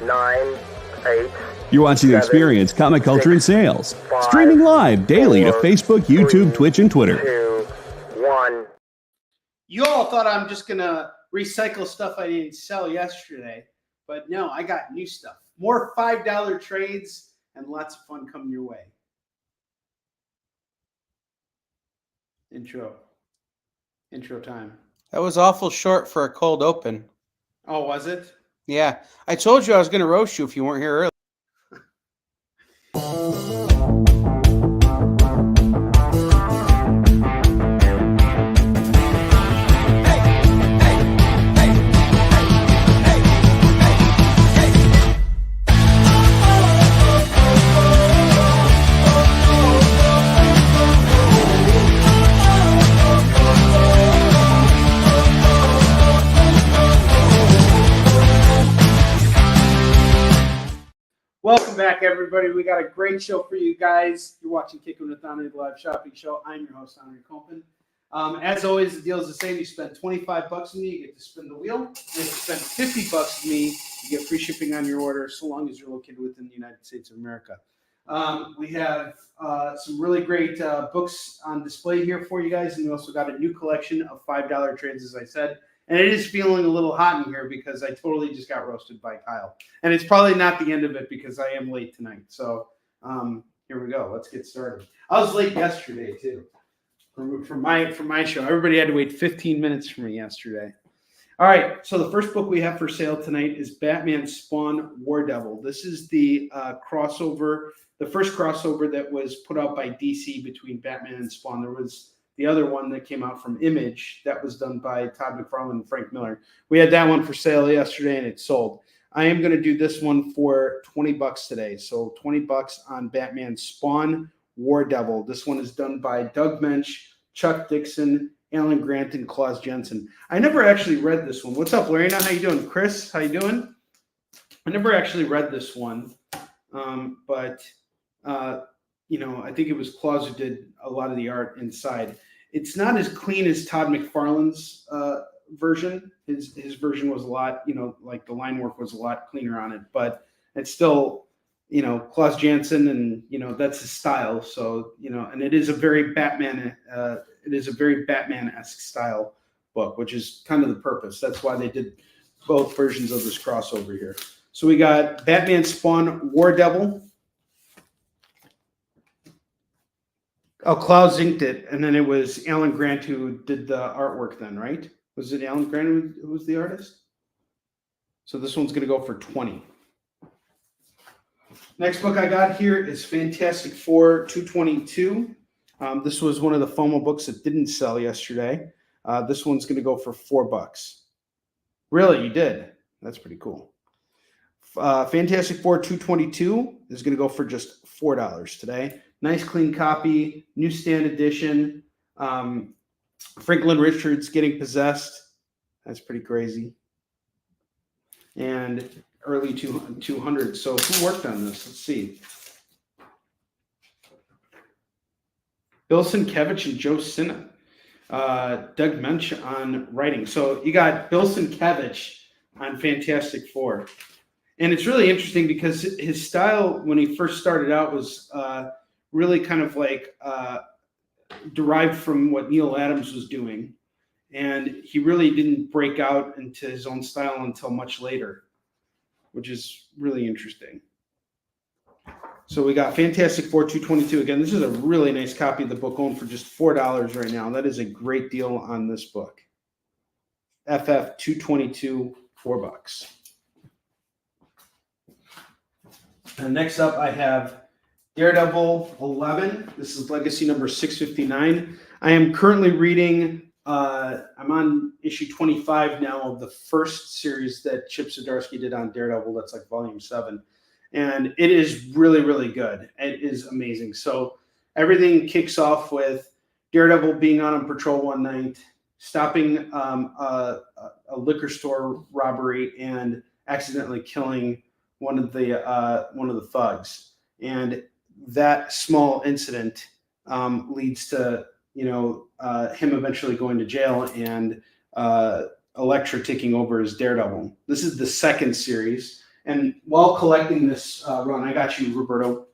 9, 8. You're watching 7, Experience Comic Culture and Sales. 5, Streaming live daily to 4, Facebook, 3, YouTube, Twitch, and Twitter. 2, 1. You all thought I'm just going to recycle stuff I didn't sell yesterday, but no, I got new stuff. More $5 trades and lots of fun coming your way. Intro time. That was awful short for a cold open. Oh, was it? Yeah. I told you I was going to roast you if you weren't here early. Welcome back, everybody. We got a great show for you guys. You're watching Kickin' It With Onrie, the live shopping show. I'm your host, Onrie Kompan. As always, the deal is the same. You spend $25 with me, you get to spin the wheel. And if you spend $50 with me, you get free shipping on your order, so long as you're located within the United States of America. We have some really great books on display here for you guys, and we also got a new collection of $5 trades, as I said. And it is feeling a little hot in here because I totally just got roasted by Kyle. And it's probably not the end of it because I am late tonight. So here we go. Let's get started. I was late yesterday, too, for my show. Everybody had to wait 15 minutes for me yesterday. All right. So the first book we have for sale tonight is Batman Spawn War Devil. This is the crossover, the first crossover that was put out by DC between Batman and Spawn. There was the other one that came out from Image that was done by Todd McFarlane and Frank Miller. We had that one for sale yesterday and it sold. I am going to do this one for $20 today. So $20 on Batman Spawn War Devil. This one is done by Doug Mensch, Chuck Dixon, Alan Grant, and Klaus Jensen. I never actually read this one. What's up, Lorena? How you doing? Chris, how you doing? I never actually read this one, but you know, I think it was Klaus who did a lot of the art inside. It's not as clean as Todd McFarlane's version. His version was a lot, you know, like the line work was a lot cleaner on it, but it's still, you know, Klaus Janson, and you know that's his style. So you know, and it is a very Batman-esque style book, which is kind of the purpose. That's why they did both versions of this crossover here. So we got Batman Spawn War Devil. Oh, Klaus inked it, and then it was Alan Grant who did the artwork then, right? Was it Alan Grant who was the artist? So this one's going to go for $20. Next book I got here is Fantastic Four 222. This was one of the FOMO books that didn't sell yesterday. This one's going to go for $4. Really? You did? That's pretty cool. Fantastic Four 222 is going to go for just $4 today. Nice clean copy, newsstand edition. Franklin Richards getting possessed. That's pretty crazy. And early 200s. So who worked on this? Let's see. Bill Sienkiewicz and Joe Sinna. Doug Mensch on writing. So you got Bill Sienkiewicz on Fantastic Four. And it's really interesting because his style when he first started out was really kind of like derived from what Neil Adams was doing. And he really didn't break out into his own style until much later, which is really interesting. So we got Fantastic Four 222. Again, this is a really nice copy of the book going for just $4 right now. That is a great deal on this book. FF 222, $4. And next up, I have Daredevil 11. This is legacy number 659. I am currently reading, I'm on issue 25 now of the first series that Chip Zdarsky did on Daredevil. That's like volume 7. And it is really, really good. It is amazing. So everything kicks off with Daredevil being on patrol one night, stopping a liquor store robbery and accidentally killing one of the thugs. And that small incident leads to him eventually going to jail and Elektra taking over as Daredevil. This is the second series, And while collecting this run, I got you, Roberto.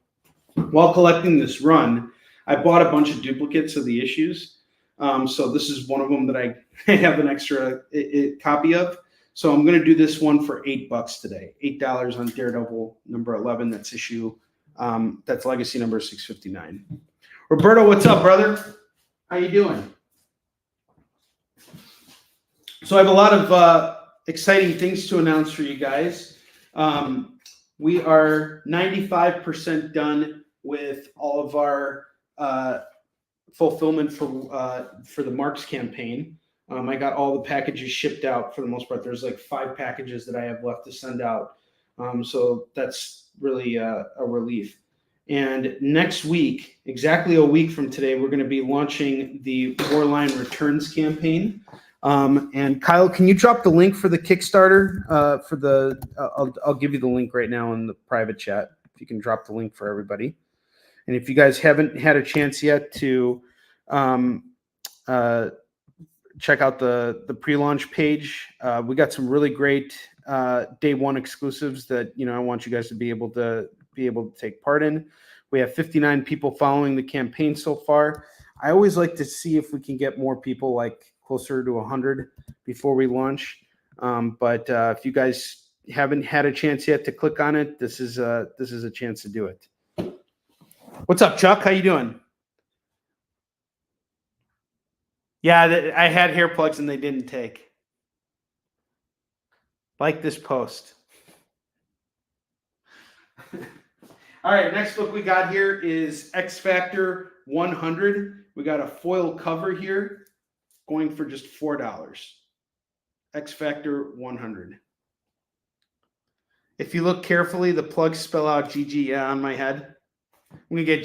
While collecting this run, I bought a bunch of duplicates of the issues. So this is one of them that I have an extra copy of. So I'm going to do this one for $8 today. $8 on Daredevil number 11. That's issue. That's legacy number 659. Roberto, what's up, brother? How you doing? So I have a lot of exciting things to announce for you guys. We are 95% done with all of our fulfillment for the Marks campaign. I got all the packages shipped out for the most part. There's like 5 packages that I have left to send out. So that's really a relief. And next week, exactly a week from today, we're going to be launching the Warline Returns campaign. And Kyle, can you drop the link for the Kickstarter? I'll give you the link right now in the private chat. If you can drop the link for everybody. And if you guys haven't had a chance yet to check out the pre-launch page, we got some really great day one exclusives that I want you guys to be able to take part in. We have 59 people following the campaign so far. I always like to see if we can get more people, like closer to 100 before we launch. But if you guys haven't had a chance yet to click on it, this is a chance to do it. What's up, Chuck? How you doing? Yeah, I had hair plugs and they didn't take. Like this post. All right, next book we got here is X Factor 100. We got a foil cover here going for just $4. X Factor 100. If you look carefully, the plugs spell out GG on my head. I'm going to get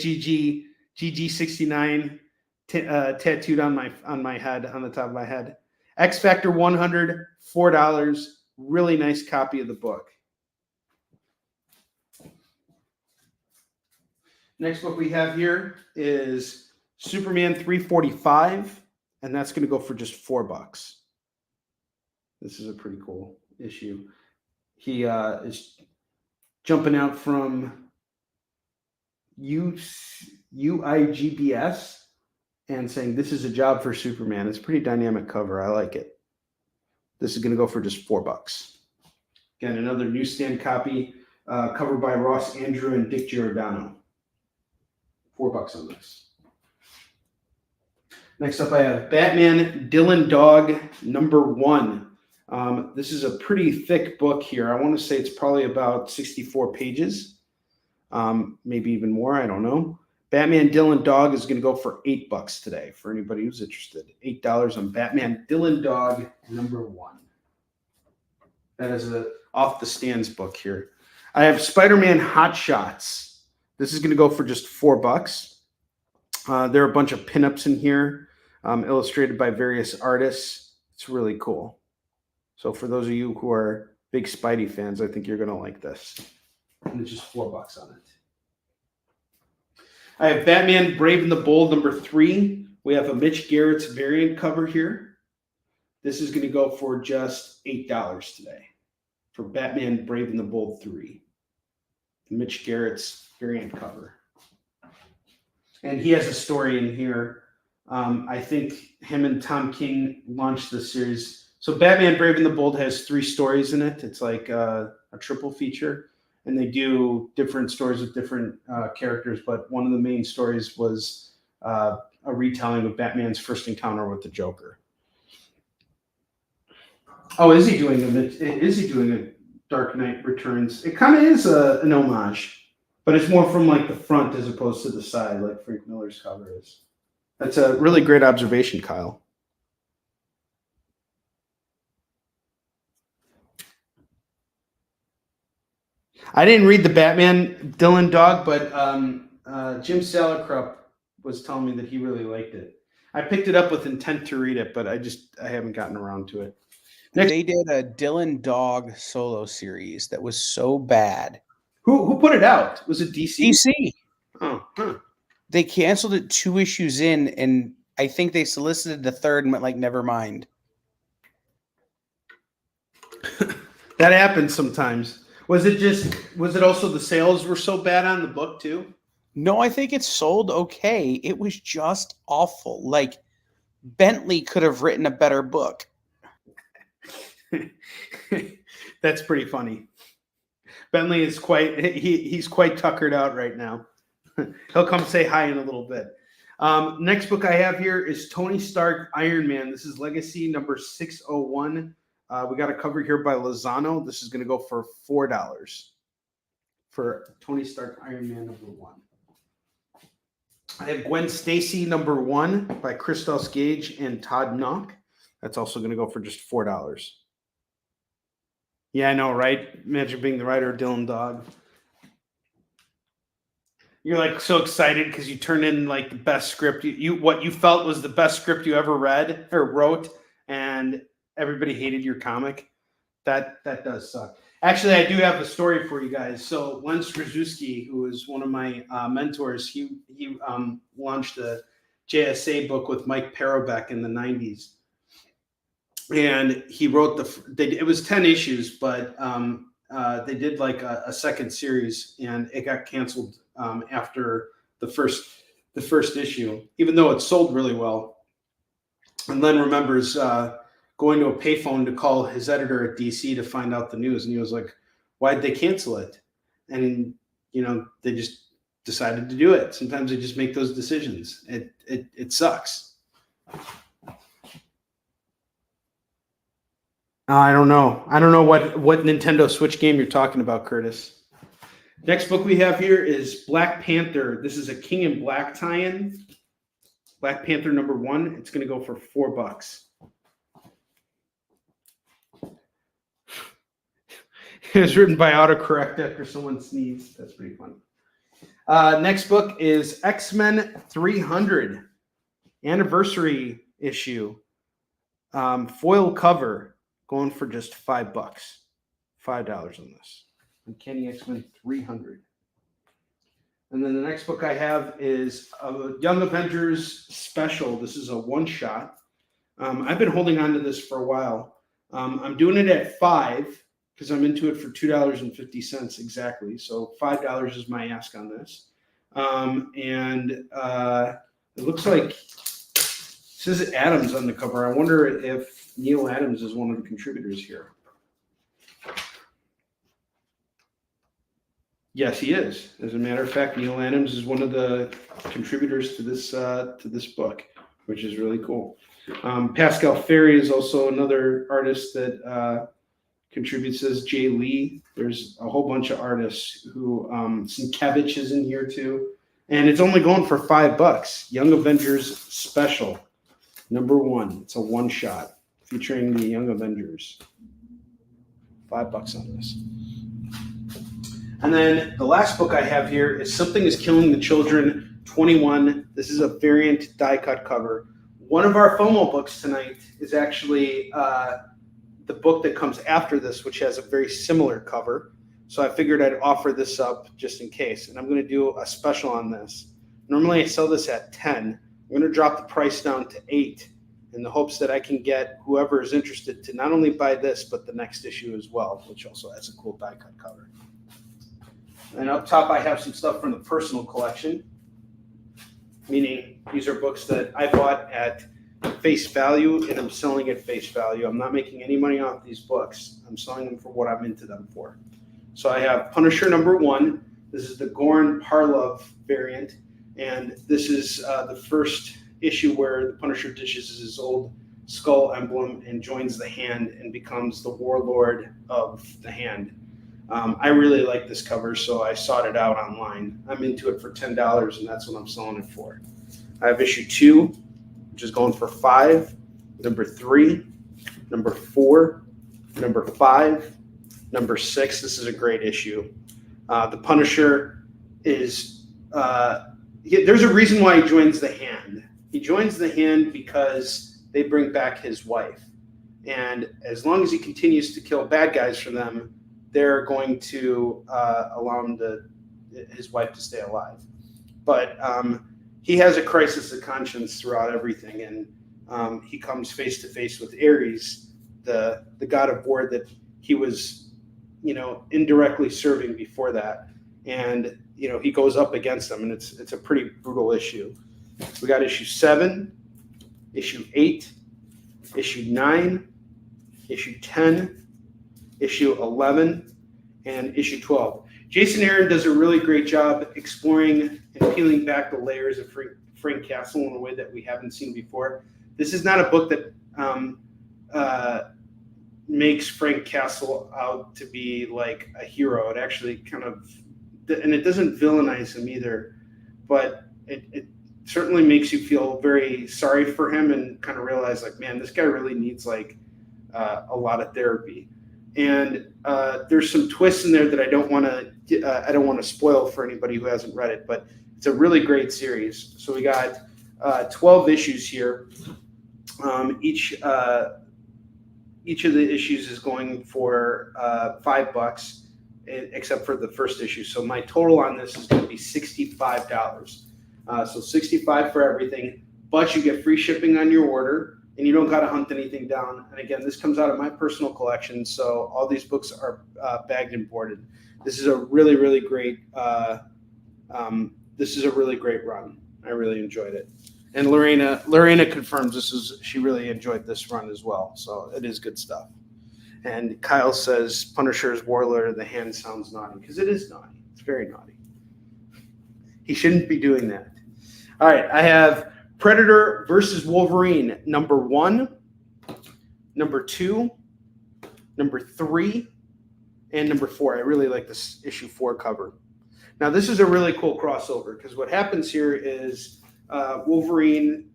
GG69 tattooed on my head, on the top of my head. X Factor 100, $4. Really nice copy of the book. Next book we have here is Superman 345, and that's going to go for just $4. This is a pretty cool issue. He is jumping out from UIGBS and saying, "This is a job for Superman." It's a pretty dynamic cover. I like it. This is going to go for just $4. Again, another newsstand copy, covered by Ross Andrew and Dick Giordano. $4 on this. Next up, I have Batman Dylan Dog number 1. This is a pretty thick book here. I want to say it's probably about 64 pages, maybe even more. I don't know. Batman Dylan Dog is going to go for $8 today for anybody who's interested. $8 on Batman Dylan Dog number 1. That is a off the stands book here. I have Spider-Man Hot Shots. This is going to go for just $4. There are a bunch of pinups in here, illustrated by various artists. It's really cool. So for those of you who are big Spidey fans, I think you're going to like this. And it's just $4 on it. I have Batman Brave and the Bold number 3. We have a Mitch Garrett's variant cover here. This is going to go for just $8 today for Batman Brave and the Bold 3. Mitch Garrett's variant cover. And he has a story in here. I think him and Tom King launched this series. So Batman Brave and the Bold has 3 stories in it. It's like a triple feature. And they do different stories with different characters. But one of the main stories was a retelling of Batman's first encounter with the Joker. Oh, is he doing a Dark Knight Returns? It kind of is an homage, but it's more from like the front as opposed to the side, like Frank Miller's cover is. That's a really great observation, Kyle. I didn't read the Batman Dylan Dog, but Jim Salicrup was telling me that he really liked it. I picked it up with intent to read it, but I haven't gotten around to it. They did a Dylan Dog solo series that was so bad. Who put it out? Was it DC? DC. Oh, huh. They canceled it 2 issues in, and I think they solicited the 3rd and went like, never mind. That happens sometimes. Was it also the sales were so bad on the book too? No, I think it sold okay. It was just awful. Like Bentley could have written a better book. That's pretty funny. Bentley is he's quite tuckered out right now. He'll come say hi in a little bit. Next book I have here is Tony Stark Iron Man. This is Legacy number 601. We got a cover here by Lozano. This is going to go for $4 for Tony Stark Iron Man number 1. I have Gwen Stacy number 1 by Christos Gage and Todd Knock. That's also going to go for just $4. Yeah, I know, right? Imagine being the writer of Dylan Dog. You're like so excited because you turn in like the best script what you felt was the best script you ever read or wrote, and everybody hated your comic. That does suck. Actually, I do have a story for you guys. So Len Strzerzewski, who is one of my mentors, he launched a JSA book with Mike Parobeck in the 90s. And he wrote it was 10 issues, but they did like a second series, and it got canceled after the first issue, even though it sold really well. And Len remembers going to a payphone to call his editor at DC to find out the news, and he was like, "Why'd they cancel it?" And they just decided to do it. Sometimes they just make those decisions. It sucks. I don't know. I don't know what Nintendo Switch game you're talking about, Curtis. Next book we have here is Black Panther. This is a King in Black tie-in. Black Panther number 1. It's going to go for $4. It was written by autocorrect after someone sneezed. That's pretty funny. Next book is X-Men 300 anniversary issue. Foil cover. Going for just $5. $5 on this. Uncanny X-Men 300. And then the next book I have is a Young Avengers special. This is a one-shot. I've been holding on to this for a while. I'm doing it at $5 because I'm into it for $2.50 exactly. So $5 is my ask on this. It looks like it says Adams on the cover. I wonder if Neil Adams is one of the contributors here. Yes, he is. As a matter of fact, Neil Adams is one of the contributors to this book, which is really cool. Pascal Ferry is also another artist that contributes as Jay Lee. There's a whole bunch of artists who Sienkiewicz is in here too. And it's only going for $5. Young Avengers special, number 1. It's a one-shot featuring the Young Avengers. $5 on this. And then the last book I have here is Something is Killing the Children 21. This is a variant die-cut cover. One of our FOMO books tonight is actually the book that comes after this, which has a very similar cover. So I figured I'd offer this up just in case. And I'm going to do a special on this. Normally I sell this at 10. I'm going to drop the price down to 8 in the hopes that I can get whoever is interested to not only buy this, but the next issue as well, which also has a cool die-cut cover. And up top, I have some stuff from the personal collection, meaning these are books that I bought at face value and I'm selling at face value. I'm not making any money off these books. I'm selling them for what I'm into them for. So I have Punisher number 1. This is the Goran Parlov variant. And this is the first issue where the Punisher ditches his old skull emblem and joins the Hand and becomes the warlord of the Hand. I really like this cover, so I sought it out online. I'm into it for $10, and that's what I'm selling it for. I have issue 2, which is going for $5, number 3, number 4, number 5, number 6. This is a great issue. The Punisher is there's a reason why he joins the Hand. He joins the Hand because they bring back his wife. And as long as he continues to kill bad guys for them, they're going to allow him his wife to stay alive. But he has a crisis of conscience throughout everything. And he comes face to face with Ares, the god of war that he was indirectly serving before that. And, he goes up against them, and it's a pretty brutal issue. We got issue 7, issue 8, issue 9, issue 10, issue 11, and issue 12. Jason Aaron does a really great job exploring and peeling back the layers of Frank Castle in a way that we haven't seen before. This is not a book that makes Frank Castle out to be like a hero. It actually and it doesn't villainize him either, but it certainly makes you feel very sorry for him and kind of realize, like, man, this guy really needs like a lot of therapy. And there's some twists in there that I don't want to spoil for anybody who hasn't read it, but it's a really great series. So we got 12 issues here. Each of the issues is going for $5, except for the first issue. So my total on this is going to be $65. So $65 for everything, but you get free shipping on your order, and you don't got to hunt anything down. And again, this comes out of my personal collection, so all these books are bagged and boarded. This is a really, really great. This is a really great run. I really enjoyed it. And Lorena confirms she really enjoyed this run as well. So it is good stuff. And Kyle says Punisher's Warlord, the hand sounds naughty, because it is naughty. It's very naughty. He shouldn't be doing that. All right, I have Predator versus Wolverine, number 1, number 2, number 3, and number 4. I really like this issue 4 cover. Now, this is a really cool crossover, because what happens here is Wolverine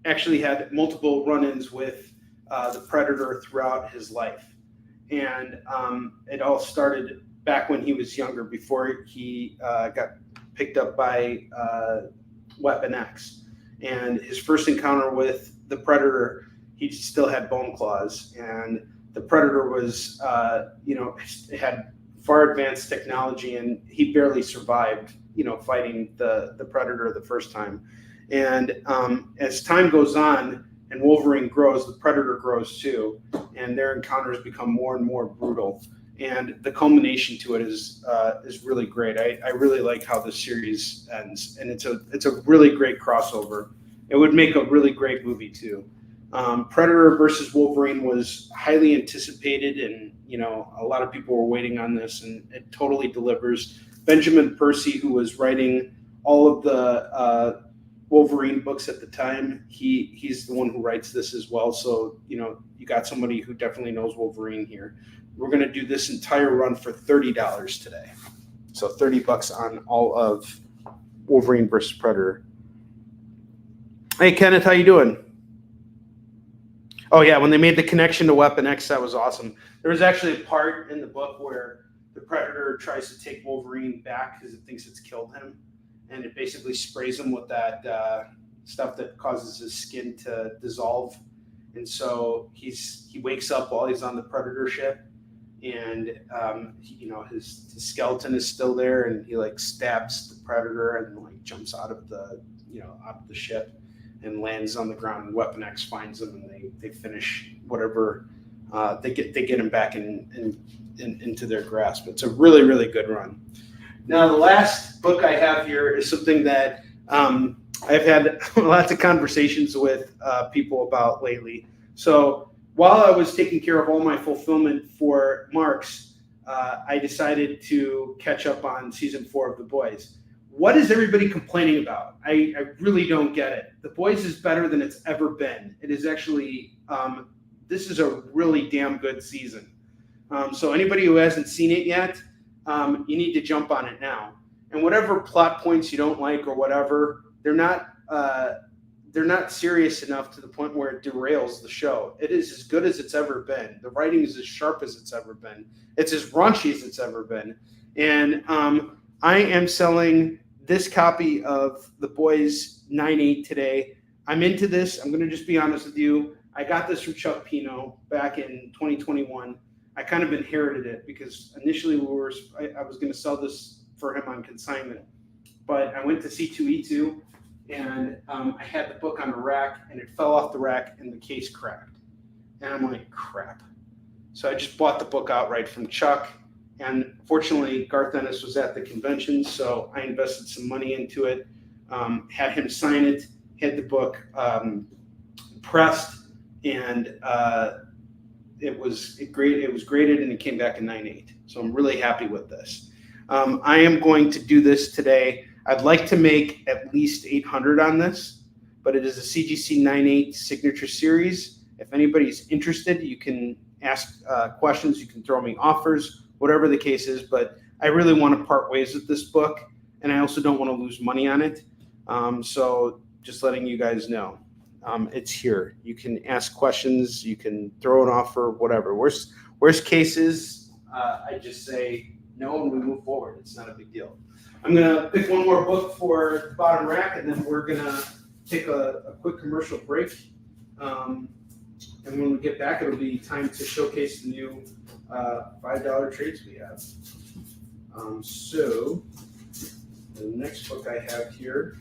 actually had multiple run-ins with the Predator throughout his life. And it all started back when he was younger, before he got picked up by Weapon X. And his first encounter with the Predator, he still had bone claws. And the Predator was, had far advanced technology, and he barely survived, fighting the Predator the first time. And as time goes on and Wolverine grows, the Predator grows too, and their encounters become more and more brutal. And the culmination to it is really great. I really like how this series ends, and it's a really great crossover. It would make a really great movie too. Predator versus Wolverine was highly anticipated, and a lot of people were waiting on this, and it totally delivers. Benjamin Percy, who was writing all of the Wolverine books at the time, he's the one who writes this as well. So you got somebody who definitely knows Wolverine here. We're going to do this entire run for $30 today. So $30 on all of Wolverine versus Predator. Hey, Kenneth, how you doing? Oh, yeah, when they made the connection to Weapon X, that was awesome. There was actually a part in the book where the Predator tries to take Wolverine back because it thinks it's killed him. And it basically sprays him with that stuff that causes his skin to dissolve. And so he wakes up while he's on the Predator ship. And his skeleton is still there, and he stabs the Predator and jumps out of the ship and lands on the ground. And Weapon X finds him, and they finish whatever they get him back into their grasp. It's a really, really good run. Now, the last book I have here is something that I've had lots of conversations with people about lately. So while I was taking care of all my fulfillment for Marks, I decided to catch up on season 4 of The Boys. What is everybody complaining about? I really don't get it. The Boys is better than it's ever been. It is actually, this is a really damn good season. So anybody who hasn't seen it yet, you need to jump on it now. And whatever plot points you don't like or whatever, they're not serious enough to the point where it derails the show. It is as good as it's ever been. The writing is as sharp as it's ever been. It's as raunchy as it's ever been. And I am selling this copy of The Boys 9/8 today. I'm into this. I'm going to just be honest with you. I got this from Chuck Pino back in 2021. I kind of inherited it because initially I was going to sell this for him on consignment. But I went to C2E2, and I had the book on the rack, and it fell off the rack, and the case cracked. And I'm like, crap. So I just bought the book outright from Chuck. And fortunately, Garth Ennis was at the convention, so I invested some money into it, had him sign it, had the book pressed, and it was great. It was graded, and it came back a 9.8. So I'm really happy with this. I am going to do this today. I'd like to make at least 800 on this, but it is a CGC 9.8 signature series. If anybody's interested, you can ask questions. You can throw me offers, whatever the case is. But I really want to part ways with this book, and I also don't want to lose money on it. So just letting you guys know. It's here. You can ask questions. You can throw an offer, whatever. Worst cases, I just say no and we move forward. It's not a big deal. I'm going to pick one more book for the bottom rack, and then we're going to take a quick commercial break. And when we get back, it'll be time to showcase the new $5 trades we have. So the next book I have here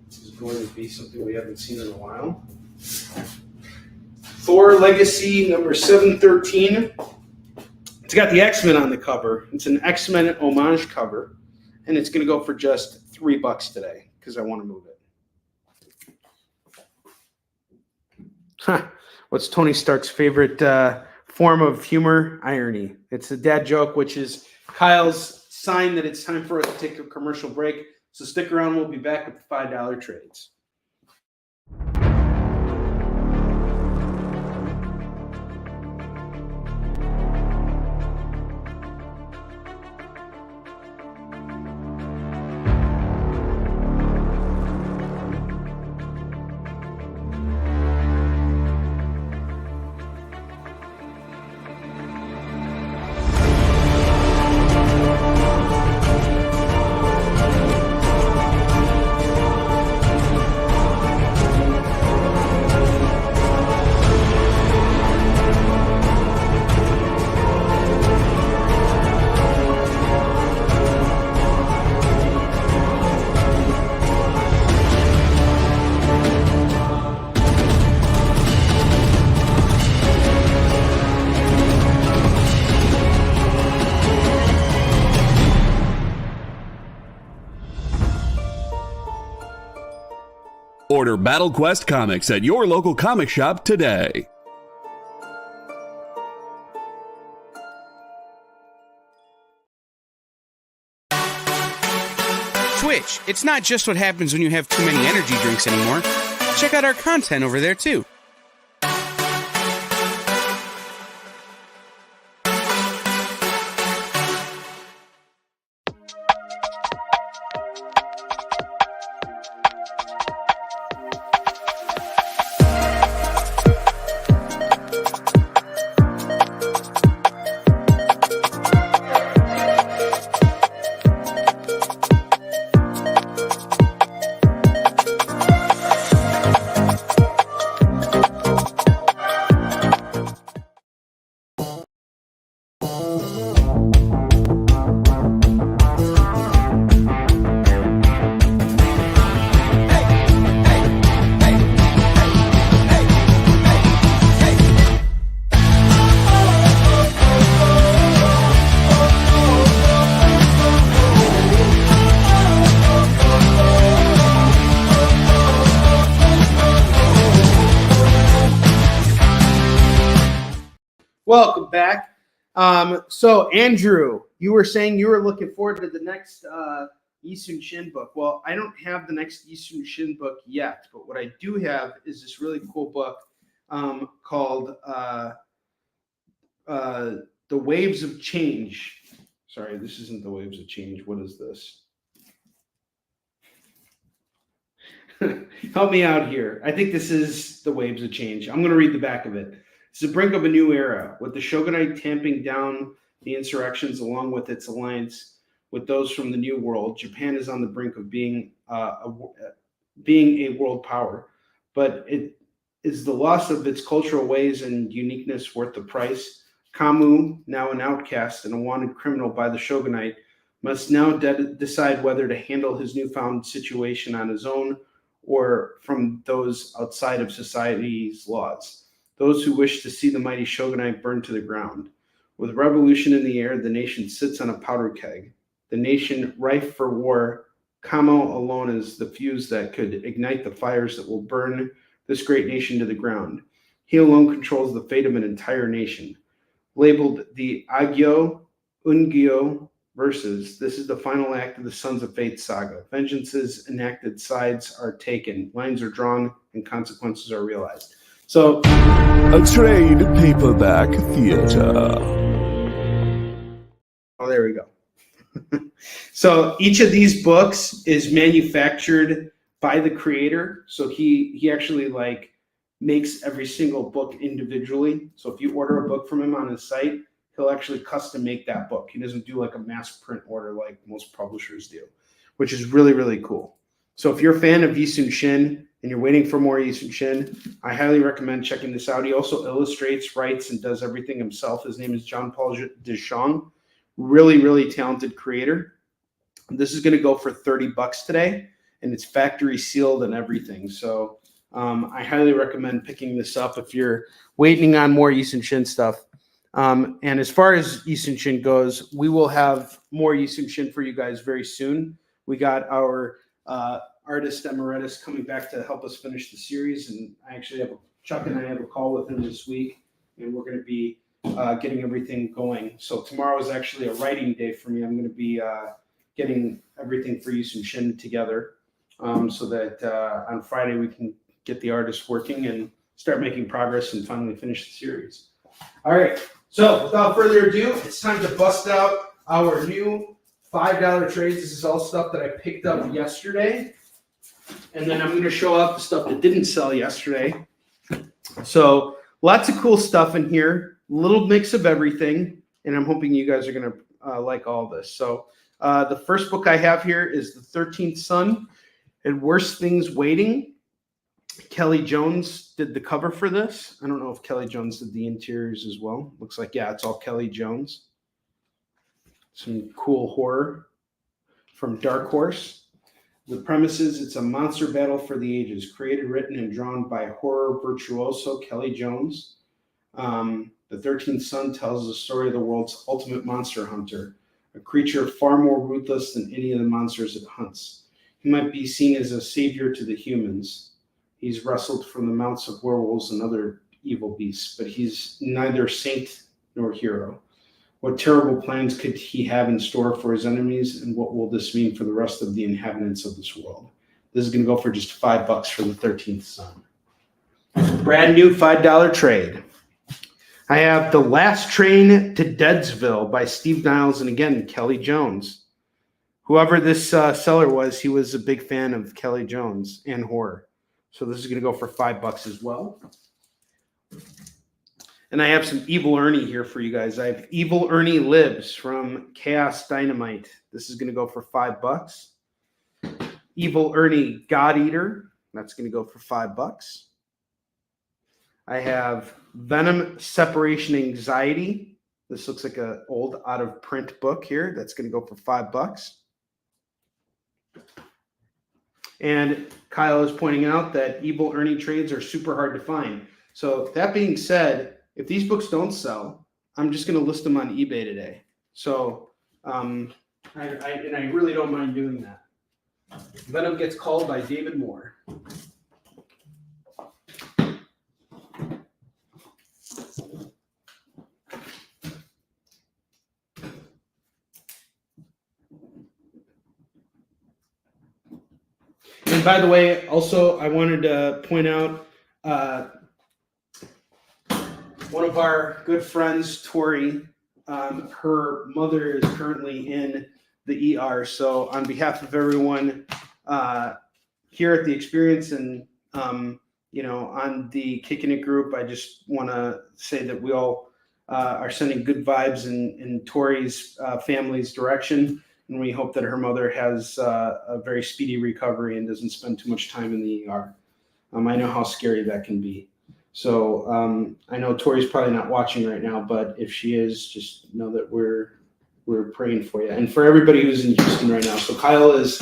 is going to be something we haven't seen in a while. Thor Legacy number 713. It's got the X-Men on the cover. It's an X-Men homage cover, and it's going to go for just $3 today because I want to move it. What's Tony Stark's favorite form of humor? Irony. It's a dad joke, which is Kyle's sign that it's time for us to take a commercial break. So stick around. We'll be back with the $5 trades. Order Battle Quest comics at your local comic shop today. Twitch, it's not just what happens when you have too many energy drinks anymore. Check out our content over there too. Welcome back. So Andrew, you were saying you were looking forward to the next Yi Sun Shin book. Well, I don't have the next Yi Sun Shin book yet, but what I do have is this really cool book called The Waves of Change. Sorry, this isn't The Waves of Change. What is this? Help me out here. I think this is The Waves of Change. I'm going to read the back of it. It's the brink of a new era, with the shogunate tamping down the insurrections along with its alliance with those from the New World. Japan is on the brink of being a world power, but it is the loss of its cultural ways and uniqueness worth the price. Kamu, now an outcast and a wanted criminal by the shogunate, must now decide whether to handle his newfound situation on his own or from those outside of society's laws. those who wish to see the mighty shogunate burned to the ground. With revolution in the air, the nation sits on a powder keg. The nation rife for war, Kamo alone is the fuse that could ignite the fires that will burn this great nation to the ground. He alone controls the fate of an entire nation. Labeled the Agyo Ungyo verses, this is the final act of the Sons of Fate saga. Vengeances enacted, sides are taken, lines are drawn, and consequences are realized. So, A trade paperback theater. oh, there we go. So each of these books is manufactured by the creator. So he actually like makes every single book individually. So if you order a book from him on his site, he'll actually custom make that book. He doesn't do like a mass print order like most publishers do, which is really, really cool. So if you're a fan of Yi Sun Shin and you're waiting for more Yi Sun Shin, I highly recommend checking this out. He also illustrates, writes, and does everything himself. His name is John-Paul Deschamps. Really, really talented creator. This is going to go for $30 today, and it's factory sealed and everything. So I highly recommend picking this up if you're waiting on more Yi Sun Shin stuff. And as far as Yi Sun Shin goes, we will have more Yi Sun Shin for you guys very soon. We got our artist emeritus coming back to help us finish the series, and I actually have Chuck and I have a call with him this week, and we're going to be getting everything going. So tomorrow is actually a writing day for me. I'm going to be getting everything for Yi Sun Shin together so that on Friday we can get the artists working and start making progress and finally finish the series. All right. So without further ado, it's time to bust out our new $5 trades. This is all stuff that I picked up yesterday. And then I'm going to show off the stuff that didn't sell yesterday. So lots of cool stuff in here. Little mix of everything, and I'm hoping you guys are going to like all this. So the first book I have here is The 13th Son and Worse Things Waiting. Kelly Jones did the cover for this. I don't know if Kelly Jones did the interiors as well. Looks like, yeah, it's all Kelly Jones. Some cool horror from Dark Horse. The premise is it's a monster battle for the ages, created, written, and drawn by horror virtuoso Kelly Jones. The 13th Son tells the story of the world's ultimate monster hunter, a creature far more ruthless than any of the monsters it hunts. He might be seen as a savior to the humans. He's wrestled from the mounts of werewolves and other evil beasts, but he's neither saint nor hero. What terrible plans could he have in store for his enemies, and what will this mean for the rest of the inhabitants of this world? This is going to go for just $5 for the 13th Son. Brand new $5 trade. I have The Last Train to Deadsville by Steve Niles and again, Kelly Jones. Whoever this seller was, he was a big fan of Kelly Jones and horror. So this is going to go for $5 as well. And I have some Evil Ernie here for you guys. I have Evil Ernie Lives from Chaos Dynamite. This is going to go for $5. Evil Ernie God Eater. That's going to go for $5. I have Venom Separation Anxiety. This looks like an old out of print book here. That's going to go for $5. And Kyle is pointing out that Evil Ernie trades are super hard to find. So that being said, if these books don't sell, I'm just going to list them on eBay today. So I really don't mind doing that. Venom Gets Called by David Moore. And by the way, also, I wanted to point out one of our good friends, Tori, her mother is currently in the ER. So on behalf of everyone here at the Experience and, on the Kickin It group, I just want to say that we all are sending good vibes in Tori's family's direction. And we hope that her mother has a very speedy recovery and doesn't spend too much time in the ER. I know how scary that can be. So I know Tori's probably not watching right now, but if she is, just know that we're praying for you. And for everybody who's in Houston right now. So Kyle is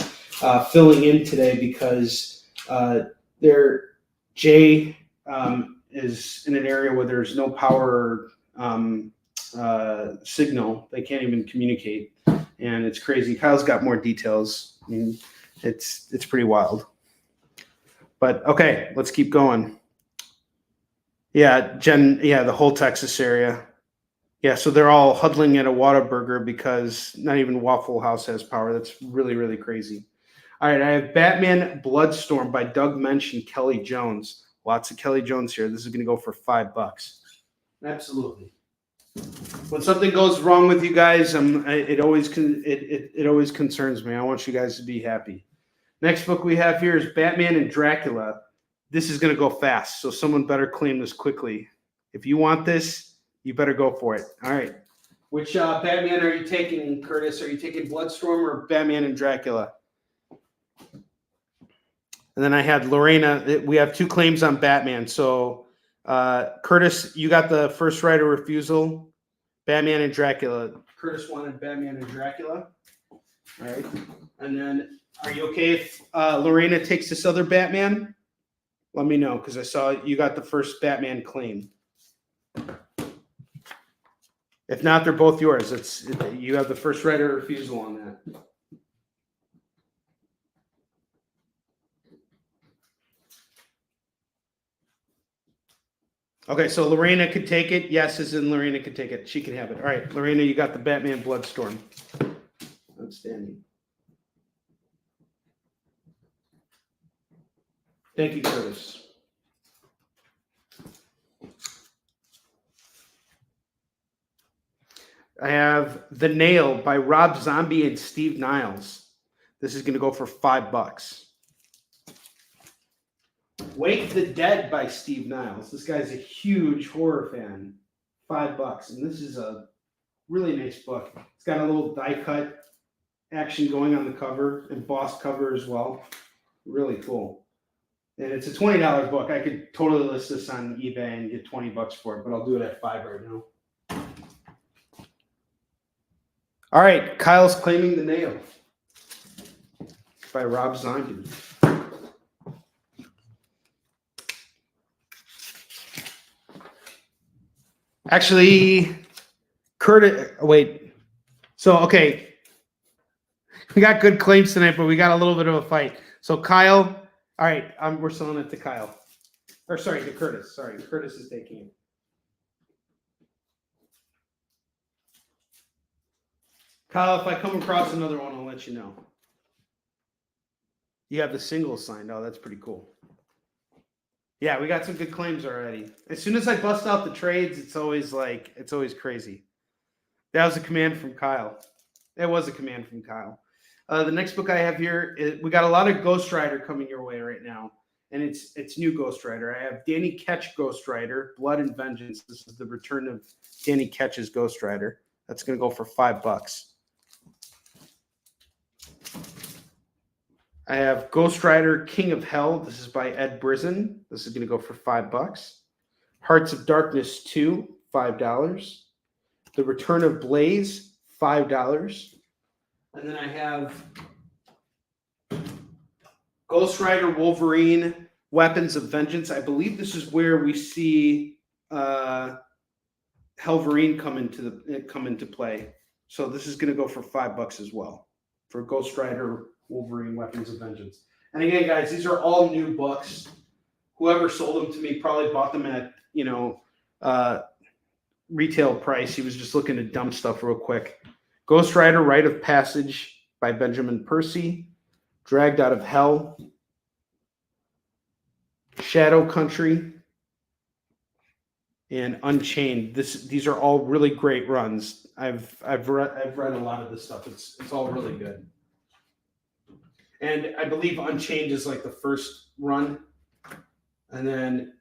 filling in today because Jay is in an area where there's no power signal. They can't even communicate, and it's crazy. Kyle's got more details. I mean, it's pretty wild. But okay, let's keep going. Yeah, Jen. Yeah, the whole Texas area. Yeah, so they're all huddling at a Whataburger because not even Waffle House has power. That's really, really crazy. All right, I have Batman Bloodstorm by Doug Mensch and Kelly Jones. Lots of Kelly Jones here. This is going to go for $5. Absolutely. When something goes wrong with you guys, it always concerns me. I want you guys to be happy. Next book we have here is Batman and Dracula. This is going to go fast, so someone better claim this quickly. If you want this, you better go for it. All right. Which Batman are you taking, Curtis? Are you taking Bloodstorm or Batman and Dracula? And then I had Lorena. We have 2 claims on Batman. So, Curtis, you got the first right of refusal. Batman and Dracula. Curtis wanted Batman and Dracula. All right. And then, are you okay if Lorena takes this other Batman? Let me know, because I saw you got the first Batman claim. If not, they're both yours. You have the first right of refusal on that. Okay, so Lorena could take it. Yes, as in Lorena could take it. She can have it. All right, Lorena, you got the Batman Bloodstorm. Outstanding. Thank you, Curtis. I have The Nail by Rob Zombie and Steve Niles. This is going to go for $5. Wake the Dead by Steve Niles. This guy's a huge horror fan. $5. And this is a really nice book. It's got a little die cut action going on the cover, embossed cover as well. Really cool. And it's a $20 book. I could totally list this on eBay and get $20 for it, but I'll do it at $5 right now. All right, Kyle's claiming The Nail by Rob Zombie. Actually, Curtis, wait. So, okay. We got good claims tonight, but we got a little bit of a fight. So, Kyle, all right, we're selling it to Kyle. Or, sorry, to Curtis. Sorry, Curtis is taking it. Kyle, if I come across another one, I'll let you know. You have the singles signed. Oh, that's pretty cool. Yeah, we got some good claims already. As soon as I bust out the trades, it's always crazy. That was a command from Kyle. That was a command from Kyle. The next book I have here, we got a lot of Ghost Rider coming your way right now, and it's new Ghost Rider. I have Danny Ketch Ghost Rider, Blood and Vengeance. This is the return of Danny Ketch's Ghost Rider. That's going to go for $5. I have Ghost Rider King of Hell. This is by Ed Brisson. This is going to go for $5. Hearts of Darkness 2, $5. The Return of Blaze, $5. And then I have Ghost Rider Wolverine Weapons of Vengeance. I believe this is where we see Helverine come into play. So this is going to go for $5 as well for Ghost Rider Wolverine Weapons of Vengeance. And again, guys, these are all new books. Whoever sold them to me probably bought them at, retail price. He was just looking to dump stuff real quick. Ghost Rider Rite of Passage by Benjamin Percy. Dragged Out of Hell. Shadow Country. And Unchained. These are all really great runs. I've read a lot of this stuff. It's all really good. And I believe Unchained is like the first run. And then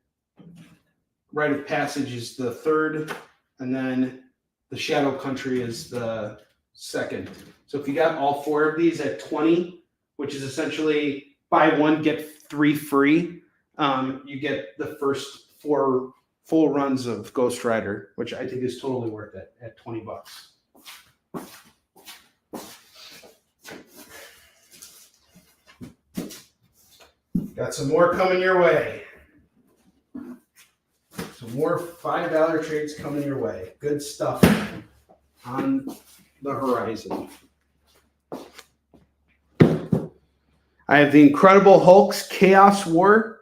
Rite of Passage is the third. And then the Shadow Country is the second. So if you got all 4 of these at 20, which is essentially buy 1, get 3 free, you get the first 4 full runs of Ghost Rider, which I think is totally worth it at $20. Got some more coming your way. So more $5 trades coming your way. Good stuff on the horizon. I have the Incredible Hulk's Chaos War.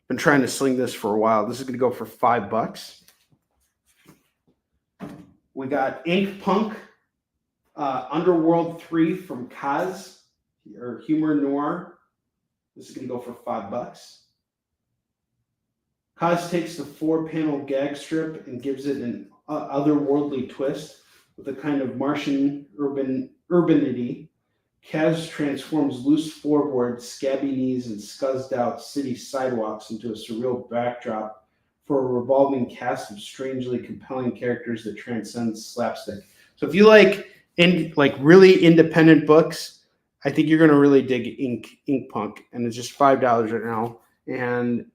Been trying to sling this for a while. This is going to go for $5. We got Ink Punk, Underworld 3 from Kaz, or Humor Noir. This is going to go for $5. Kaz takes the 4-panel gag strip and gives it an otherworldly twist with a kind of Martian urbanity. Kaz transforms loose floorboards, scabby knees, and scuzzed out city sidewalks into a surreal backdrop for a revolving cast of strangely compelling characters that transcends slapstick. So if you like really independent books, I think you're going to really dig Ink Punk, and it's just $5 right now. And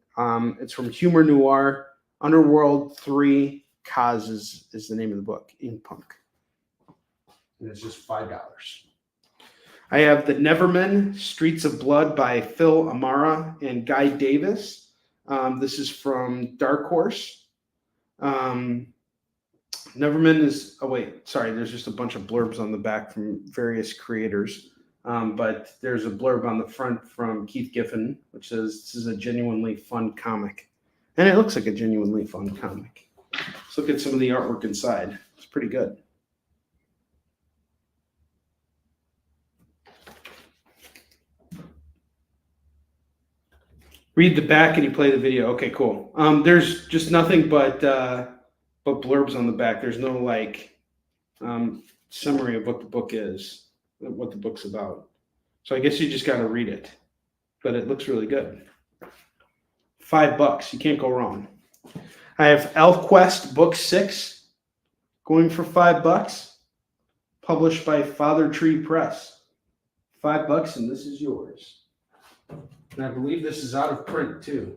it's from Humor Noir. Underworld 3 Kaz is the name of the book, Ink Punk. And it's just $5. I have The Nevermen, Streets of Blood by Phil Amara and Guy Davis. This is from Dark Horse. Nevermen is, there's just a bunch of blurbs on the back from various creators. But there's a blurb on the front from Keith Giffen, which says, this is a genuinely fun comic. And it looks like a genuinely fun comic. Let's look at some of the artwork inside. It's pretty good. Read the back and you play the video. Okay, cool. There's just nothing but blurbs on the back. There's no summary of what the book is, what the book's about. So I guess you just got to read it. But it looks really good. $5. You can't go wrong. I have ElfQuest Book 6 going for $5. Published by Father Tree Press. $5 and this is yours. And I believe this is out of print too.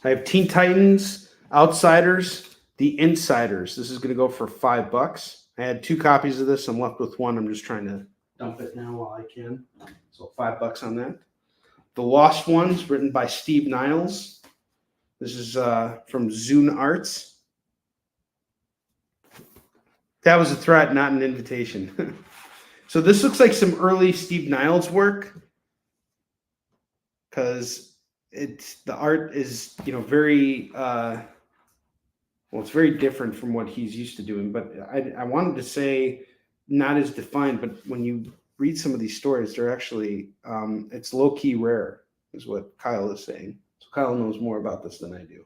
I have Teen Titans, Outsiders, The Insiders. This is going to go for $5. I had 2 copies of this. I'm left with 1. I'm just trying to dump it now while I can. So $5 on that. The Lost Ones, written by Steve Niles. This is from Zune Arts. That was a threat, not an invitation. So this looks like some early Steve Niles work, because the art is very it's very different from what he's used to doing. But I wanted to say not as defined, but when you read some of these stories, they're actually it's low key rare, is what Kyle is saying. So Kyle knows more about this than I do.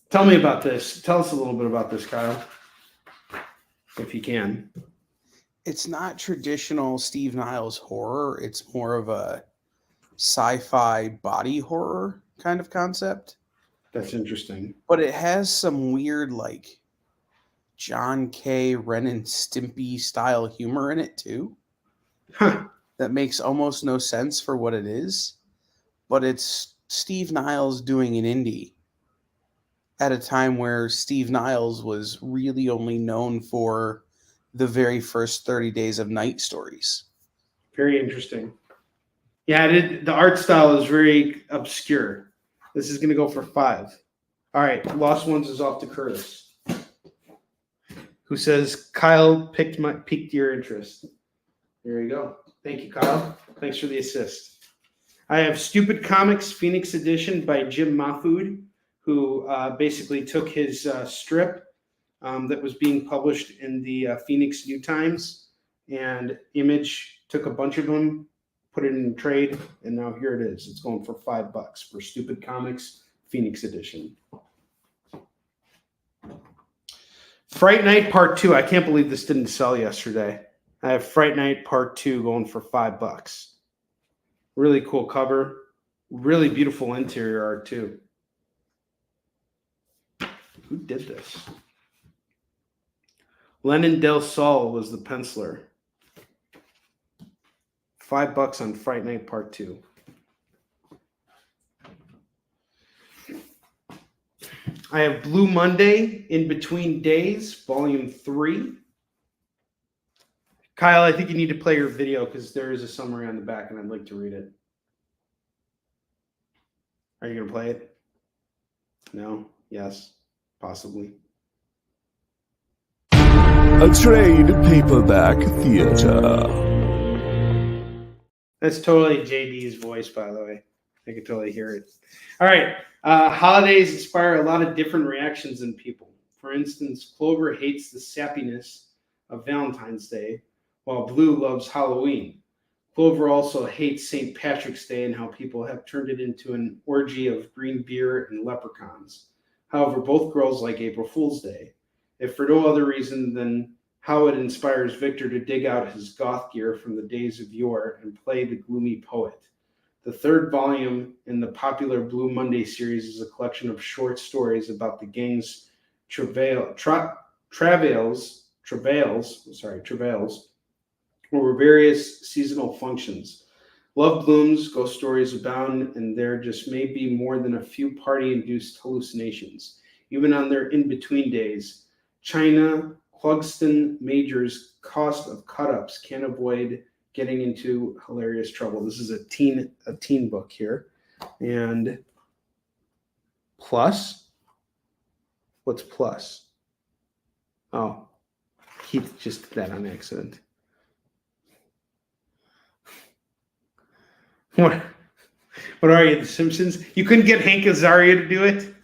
Tell me about this. Tell us a little bit about this, Kyle, if you can. It's not traditional Steve Niles horror. It's more of a sci-fi body horror kind of concept. That's interesting. But it has some weird, John K. Ren and Stimpy style humor in it too. Huh. That makes almost no sense for what it is. But it's Steve Niles doing an indie at a time where Steve Niles was really only known for the very first 30 Days of Night stories. Very interesting. Yeah, the art style is very obscure. This is going to go for $5. All right, Lost Ones is off to Curtis, who says, Kyle piqued your interest. There you go. Thank you, Kyle. Thanks for the assist. I have Stupid Comics Phoenix Edition by Jim Mahfood, who basically took his strip that was being published in the Phoenix New Times, and Image took a bunch of them, put it in trade, and now here it is. It's going for $5 for Stupid Comics Phoenix Edition. Fright Night Part 2. I can't believe this didn't sell yesterday. I have Fright Night Part 2 going for $5. Really cool cover. Really beautiful interior art too. Who did this? Lennon Del Sol was the penciler. $5 on Fright Night Part 2. I have Blue Monday, In Between Days, Volume 3. Kyle, I think you need to play your video because there is a summary on the back and I'd like to read it. Are you going to play it? No? Yes? Possibly. A trade paperback theater. That's totally JD's voice, by the way. I can totally hear it. All right. Holidays inspire a lot of different reactions in people. For instance, Clover hates the sappiness of Valentine's Day, while Blue loves Halloween. Clover also hates St. Patrick's Day and how people have turned it into an orgy of green beer and leprechauns. However, both girls like April Fool's Day, if for no other reason than how it inspires Victor to dig out his goth gear from the days of yore and play the gloomy poet. The third volume in the popular Blue Monday series is a collection of short stories about the gang's travails over various seasonal functions. Love blooms, ghost stories abound, and there just may be more than a few party-induced hallucinations. Even on their in-between days, China Clugston Major's cost of cut-ups can't avoid getting into hilarious trouble. This is a teen book here. And plus? What's plus? Oh, Keith just did that on accident. What are you, The Simpsons? You couldn't get Hank Azaria to do it?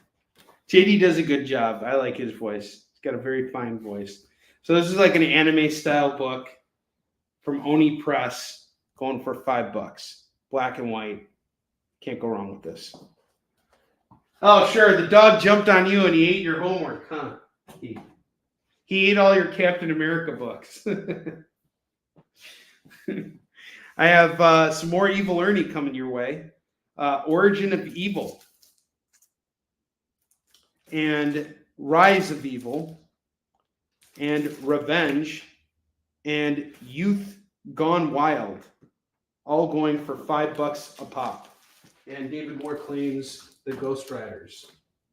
JD does a good job. I like his voice. He's got a very fine voice. So this is like an anime style book from Onrie Press, going for $5. Black and white. Can't go wrong with this. Oh, sure. The dog jumped on you and he ate your homework, huh? He ate all your Captain America books. I have some more Evil Ernie coming your way. Origin of Evil. And Rise of Evil. And Revenge. And Youth Gone Wild. All going for $5 a pop. And David Moore claims the Ghost Riders.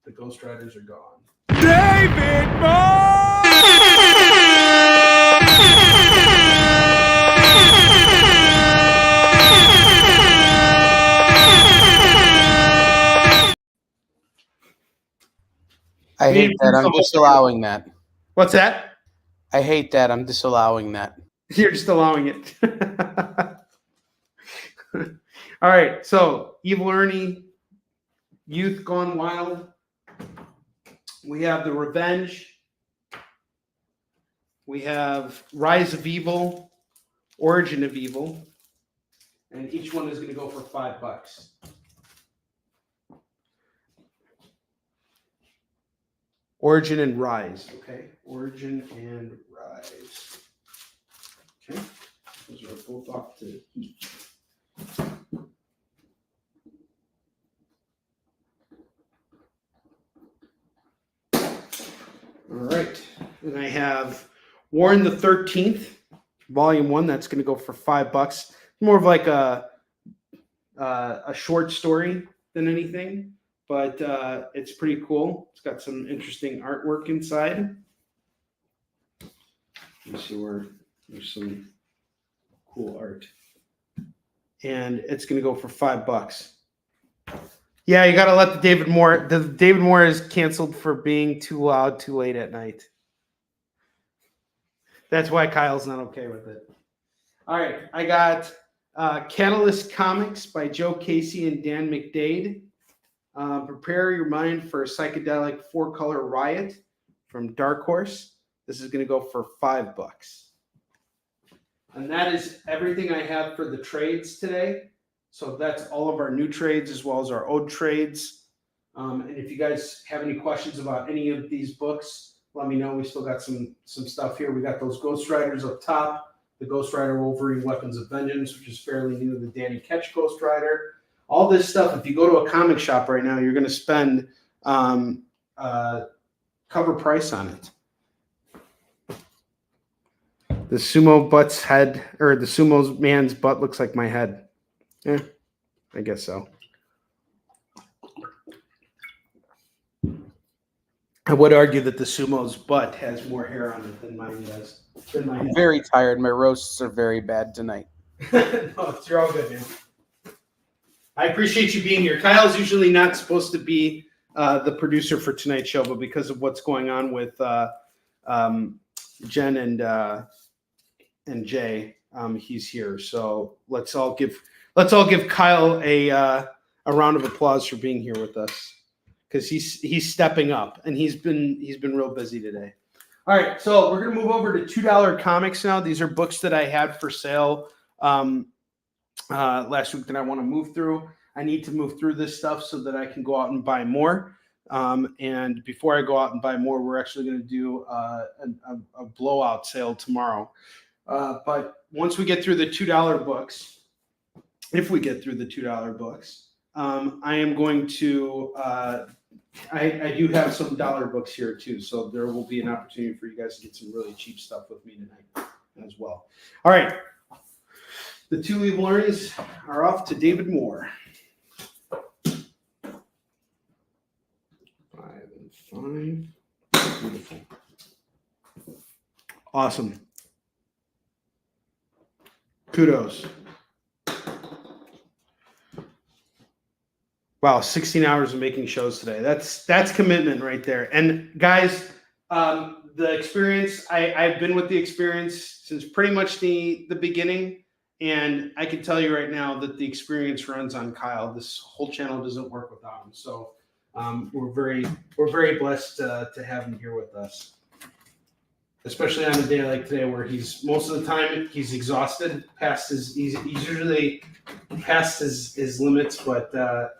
The Ghost Riders are gone. David Moore! I hate that. I'm disallowing that. What's that? I hate that. I'm disallowing that. You're just allowing it. All right. So, Evil Ernie, Youth Gone Wild. We have The Revenge. We have Rise of Evil, Origin of Evil. And each one is going to go for $5. Origin and Rise. Okay. Origin and Rise. Okay. Those are both off to each. All right. And I have Warren the 13th, Volume 1. That's going to go for $5. More of like a short story than anything, but it's pretty cool. It's got some interesting artwork inside. Let's see where there's some cool art. And it's going to go for $5. Yeah, you got to let the David Moore is canceled for being too loud too late at night. That's why Kyle's not okay with it. All right, I got Catalyst Comics by Joe Casey and Dan McDade. Prepare your mind for a psychedelic 4-color riot from Dark Horse. This is going to go for $5. And that is everything I have for the trades today. So that's all of our new trades as well as our old trades. And if you guys have any questions about any of these books, let me know. We still got some stuff here. We got those Ghost Riders up top. The Ghost Rider Wolverine Weapons of Vengeance, which is fairly new. The Danny Ketch Ghost Rider. All this stuff, if you go to a comic shop right now, you're going to spend cover price on it. The sumo butt's head, or the sumo man's butt looks like my head. Yeah, I guess so. I would argue that the sumo's butt has more hair on it than mine does. I'm very tired. My roasts are very bad tonight. No, you're all good, man. I appreciate you being here. Kyle's usually not supposed to be the producer for tonight's show, but because of what's going on with Jen and Jay, he's here. So let's all give Kyle a round of applause for being here with us, because he's stepping up, and he's been real busy today. All right, so we're gonna move over to $2 comics now. These are books that I had for sale last week that I want to move through. I need to move through this stuff so that I can go out and buy more. And before I go out and buy more, we're actually going to do a blowout sale tomorrow. But once we get through the $2 books, if we get through the $2 books, I am going to, I do have some dollar books here too. So there will be an opportunity for you guys to get some really cheap stuff with me tonight as well. All right. The 2 evil Onries are off to David Moore. 5 and 5. Beautiful. Awesome. Kudos. Wow, 16 hours of making shows today. That's commitment right there. And guys, the experience, I've been with the experience since pretty much the beginning. And I can tell you right now that the experience runs on Kyle. This whole channel doesn't work without him. So we're very blessed to have him here with us, especially on a day like today where he's most of the time he's exhausted, he's usually past his limits, but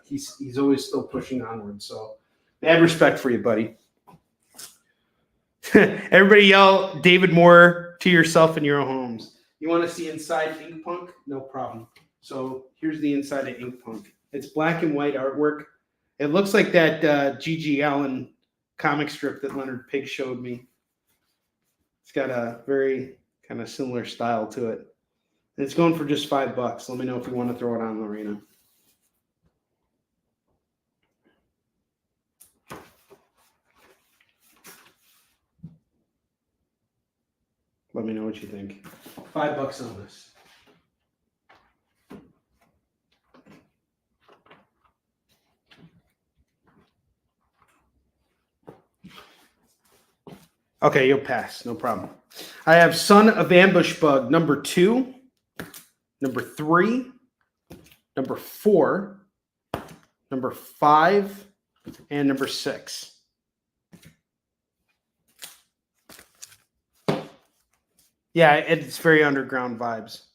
he's always still pushing onward. So mad respect for you, buddy. Everybody yell David Moore to yourself in your own homes. You want to see inside Ink Punk? No problem. So here's the inside of Ink Punk. It's black and white artwork. It looks like that G.G. Allen comic strip that Leonard Pigg showed me. It's got a very kind of similar style to it. And it's going for just $5. Let me know if you want to throw it on, Lorena. Let me know what you think. $5 on this. Okay, you'll pass. No problem. I have Son of Ambush Bug number 2, number 3, number 4, number 5, and number 6. Yeah, it's very underground vibes.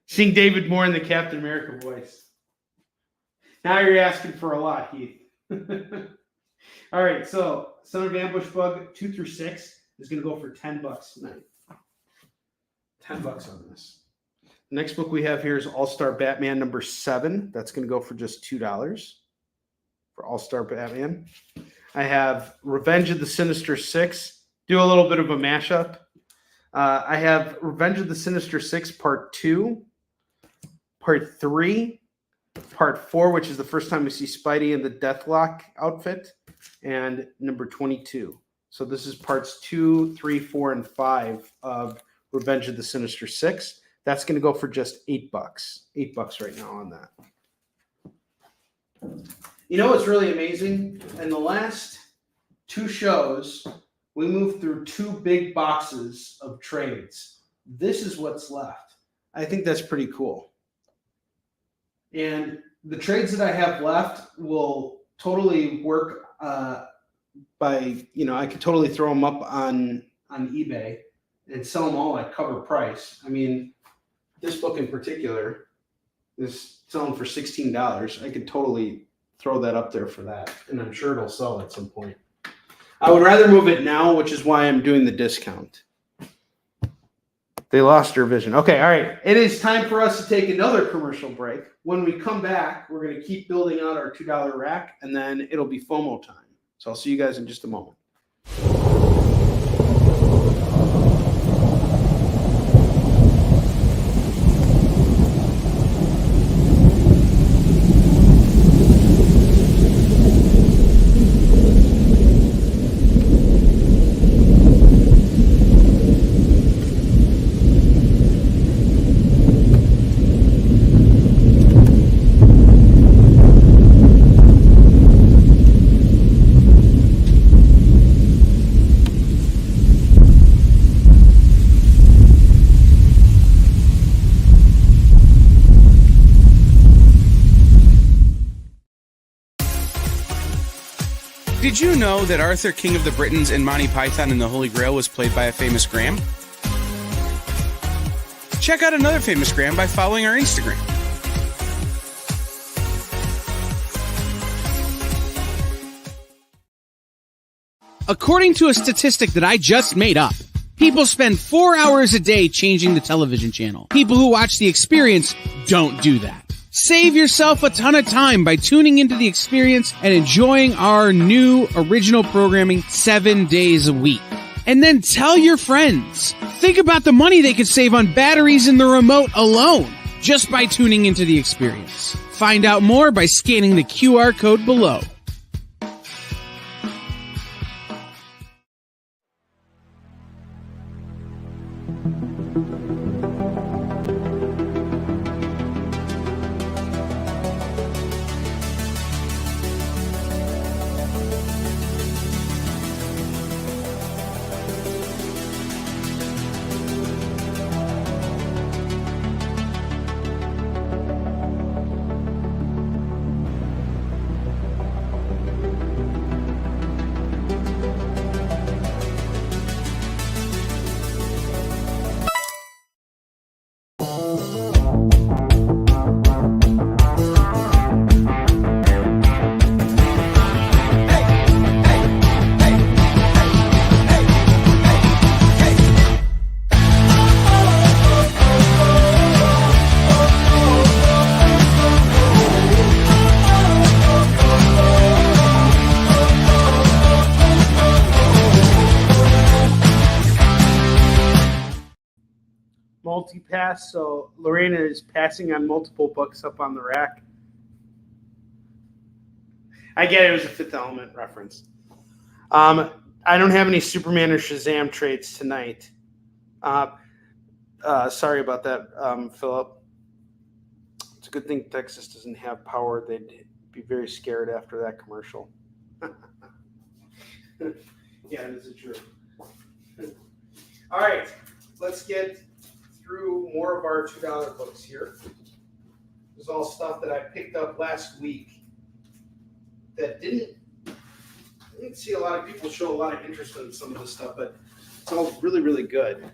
Seeing David Moore in the Captain America voice. Now you're asking for a lot, Heath. All right, so Son of Ambush Bug 2 through 6 is going to go for $10 tonight. $10 on this. The next book we have here is All-Star Batman number 7. That's going to go for just $2 for All-Star Batman. I have Revenge of the Sinister Six. Do a little bit of a mashup. I have Revenge of the Sinister Six Part 2, Part 3, Part 4, which is the first time we see Spidey in the Deathlock outfit, and number 22. So this is parts 2, 3, 4, and 5 of Revenge of the Sinister Six. That's going to go for just $8. $8 right now on that. You know what's really amazing? In the last 2 shows, we moved through 2 big boxes of trades. This is what's left. I think that's pretty cool. And the trades that I have left will totally work I could totally throw them up on eBay and sell them all at cover price. I mean, this book in particular is selling for $16. I could totally throw that up there for that, and I'm sure it'll sell at some point. I would rather move it now, which is why I'm doing the discount. They lost their vision. Okay, all right. It is time for us to take another commercial break. When we come back, we're going to keep building out our $2 rack, and then it'll be FOMO time. So I'll see you guys in just a moment. Did you know that Arthur, King of the Britons, and Monty Python and the Holy Grail was played by a famous Graham? Check out another famous Graham by following our Instagram. According to a statistic that I just made up, people spend 4 hours a day changing the television channel. People who watch The Experience don't do that. Save yourself a ton of time by tuning into The Experience and enjoying our new original programming 7 days a week. And then tell your friends. Think about the money they could save on batteries in the remote alone just by tuning into The Experience. Find out more by scanning the QR code below. Multi-pass, so Lorena is passing on multiple books up on the rack. I get it was a Fifth Element reference. I don't have any Superman or Shazam trades tonight. Sorry about that, Philip. It's a good thing Texas doesn't have power. They'd be very scared after that commercial. Yeah, this is true. All right, let's get through more of our $2 books here. This is all stuff that I picked up last week that didn't see a lot of people show a lot of interest in some of this stuff, but it's all really, really good.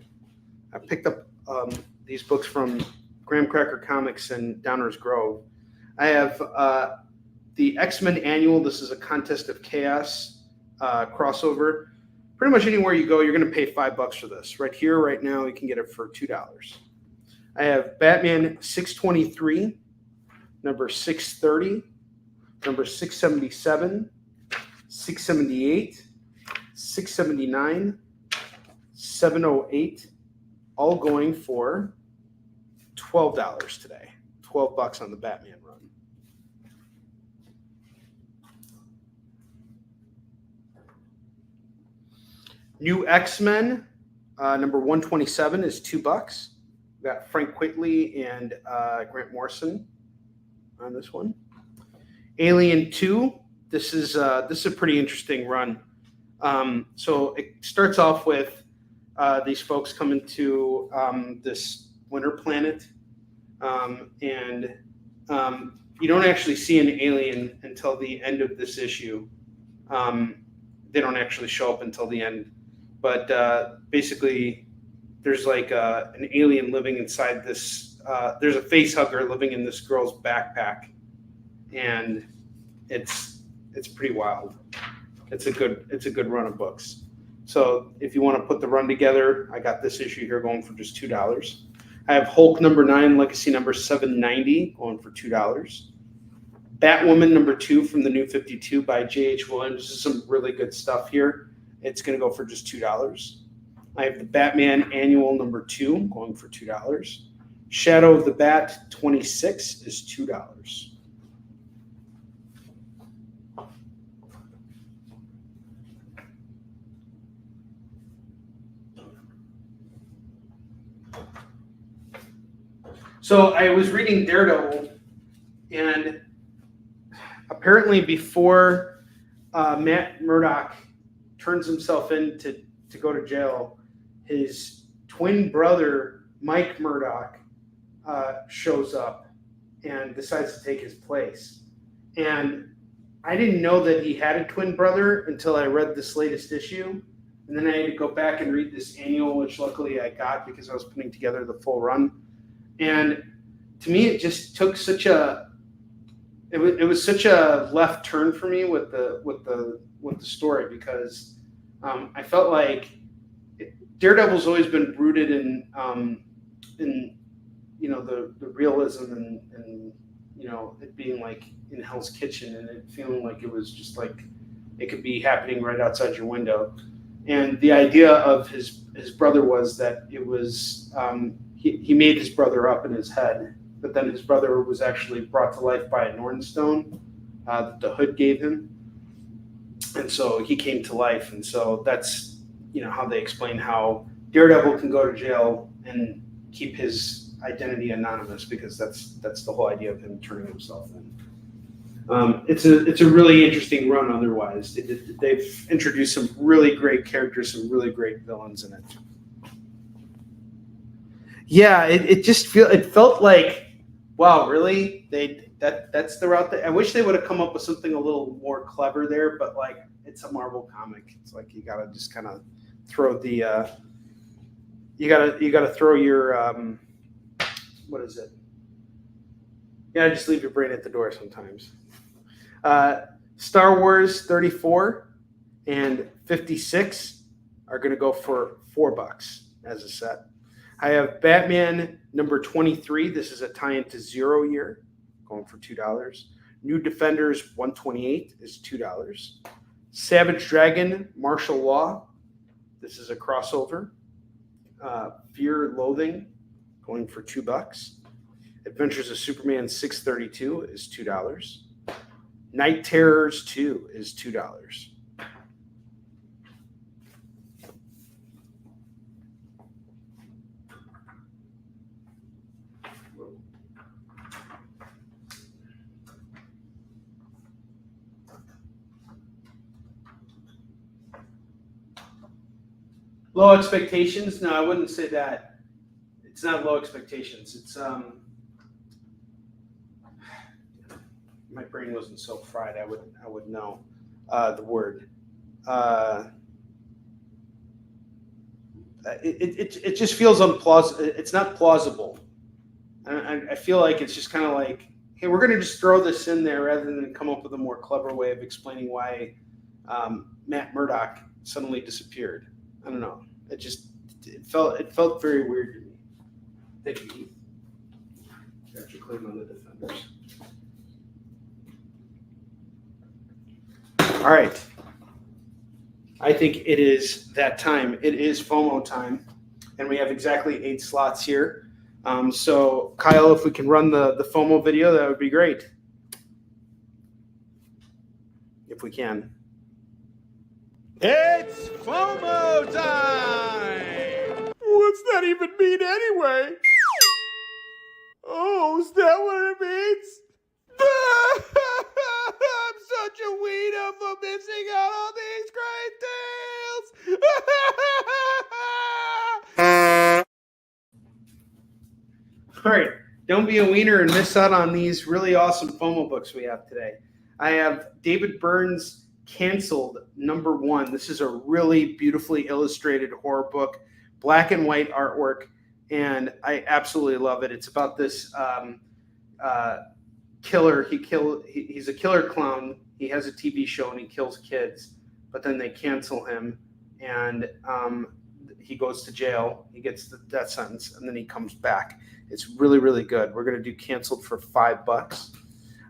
I picked up these books from Graham Cracker Comics and Downers Grove. I have the X-Men Annual. This is a Contest of Chaos crossover. Pretty much anywhere you go, you're going to pay $5 for this. Right here, right now, you can get it for $2. I have Batman 623, number 630, number 677, 678, 679, 708, all going for $12 today. $12 on the Batman run. New X-Men, number 127 is $2. We got Frank Quitely and Grant Morrison on this one. Alien 2, this is a pretty interesting run. So it starts off with these folks coming to this winter planet, and you don't actually see an alien until the end of this issue. They don't actually show up until the end. But basically, there's like an alien living inside this. There's a face hugger living in this girl's backpack, and it's pretty wild. It's a good run of books. So if you want to put the run together, I got this issue here going for just $2. I have Hulk number 9, Legacy number 790 going for $2. Batwoman number 2 from the New 52 by J.H. Williams. This is some really good stuff here. It's going to go for just $2. I have the Batman Annual number 2 going for $2. Shadow of the Bat 26 is $2. So I was reading Daredevil, and apparently before Matt Murdock turns himself in to go to jail, his twin brother, Mike Murdock, shows up and decides to take his place. And I didn't know that he had a twin brother until I read this latest issue. And then I had to go back and read this annual, which luckily I got because I was putting together the full run. And to me, it just took such a it was such a left turn for me with the story, because I felt like Daredevil's always been rooted in you know, the realism and you know, it being like in Hell's Kitchen and it feeling like it was just like it could be happening right outside your window. And the idea of his brother was that it was he made his brother up in his head, but then his brother was actually brought to life by a Nornstone that the Hood gave him, and so he came to life. And so that's, you know, how they explain how Daredevil can go to jail and keep his identity anonymous, because that's the whole idea of him turning himself in. It's a really interesting run. Otherwise, they've introduced some really great characters, some really great villains in it. Yeah, it felt like, wow, really? That's the route I wish they would have come up with something a little more clever there, but like, it's a Marvel comic. It's like you gotta just kind of throw the you gotta throw your what is it? You gotta just leave your brain at the door sometimes. Star Wars 34 and 56 are going to go for $4 as a set. I have Batman number 23. This is a tie into 0 year, going for $2. New Defenders 128 is $2. Savage Dragon Martial Law. This is a crossover. Fear Loathing, going for $2. Adventures of Superman 632 is $2. Night Terrors 2 is $2. Low expectations? No, I wouldn't say that. It's not low expectations. It's my brain wasn't so fried. I would know the word. It just feels unplausible. It's not plausible. I feel like it's just kind of like, hey, we're going to just throw this in there rather than come up with a more clever way of explaining why Matt Murdock suddenly disappeared. I don't know. It felt very weird to me. Thank you, Keith. Got your claim on the Defenders. All right. I think it is that time. It is FOMO time, and we have exactly 8 slots here. So, Kyle, if we can run the FOMO video, that would be great. If we can. It's FOMO time! What's that even mean anyway? Oh, is that what it means? I'm such a wiener for missing out on these great deals! All right. Don't be a wiener and miss out on these really awesome FOMO books we have today. I have David Byrne's Canceled #1. This is a really beautifully illustrated horror book, black and white artwork, and I absolutely love it. It's about this killer. He's a killer clown. He has a TV show and he kills kids, but then they cancel him, and he goes to jail. He gets the death sentence, and then he comes back. It's really, really good. We're going to do Canceled for $5.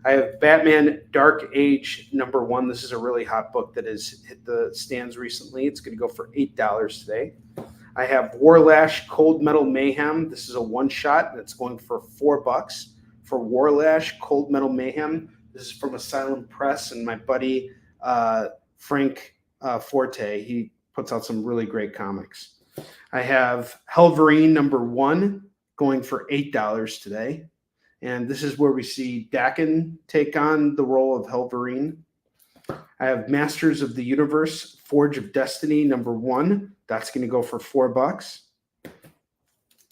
I have Batman Dark Age #1. This is a really hot book that has hit the stands recently. It's going to go for $8 today. I have Warlash Cold Metal Mayhem. This is a one-shot, and it's going for $4 for Warlash Cold Metal Mayhem. This is from Asylum Press, and my buddy Frank Forte, he puts out some really great comics. I have Helverine #1 going for $8 today. And this is where we see Dakin take on the role of Helverine. I have Masters of the Universe, Forge of Destiny #1. That's going to go for $4.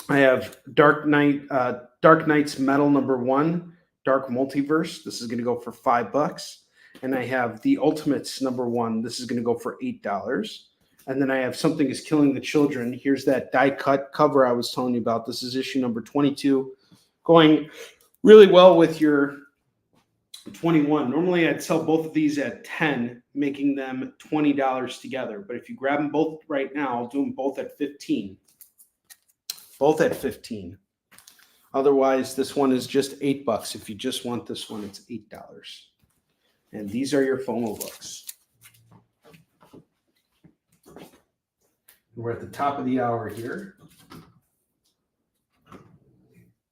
I have Dark Knight's Metal #1, Dark Multiverse. This is going to go for $5. And I have The Ultimates #1. This is going to go for $8. And then I have Something is Killing the Children. Here's that die cut cover I was telling you about. This is issue number 22, going really well with your 21. Normally I'd sell both of these at 10, making them $20 together. But if you grab them both right now, I'll do them both at 15. Both at 15. Otherwise, this one is just $8. If you just want this one, it's $8. And these are your FOMO books. We're at the top of the hour here.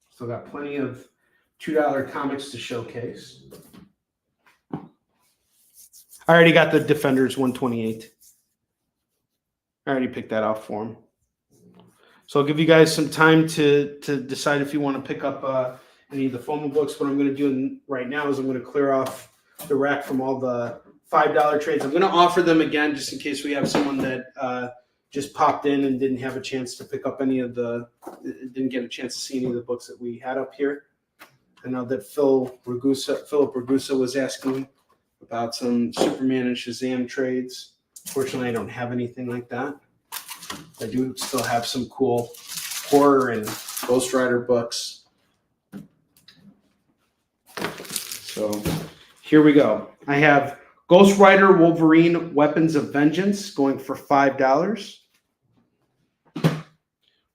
Still got plenty of $2 comics to showcase. I already got the Defenders 128. I already picked that off for him. So I'll give you guys some time to decide if you want to pick up any of the FOMO books. What I'm going to do right now is I'm going to clear off the rack from all the $5 trades. I'm going to offer them again just in case we have someone that just popped in and didn't have a chance to pick up didn't get a chance to see any of the books that we had up here. I know that Philip Ragusa was asking about some Superman and Shazam trades. Fortunately, I don't have anything like that. I do still have some cool horror and Ghost Rider books. So here we go. I have Ghost Rider Wolverine Weapons of Vengeance going for $5.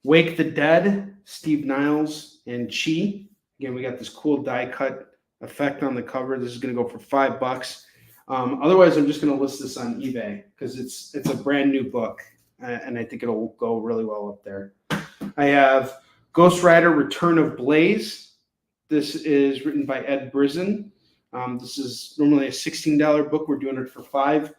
Wake the Dead, Steve Niles and Chi. Again, we got this cool die cut effect on the cover. This is going to go for $5. Otherwise, I'm just going to list this on eBay because it's a brand new book, and I think it'll go really well up there. I have Ghost Rider Return of Blaze. This is written by Ed Brisson. This is normally a $16 book. We're doing it for $5.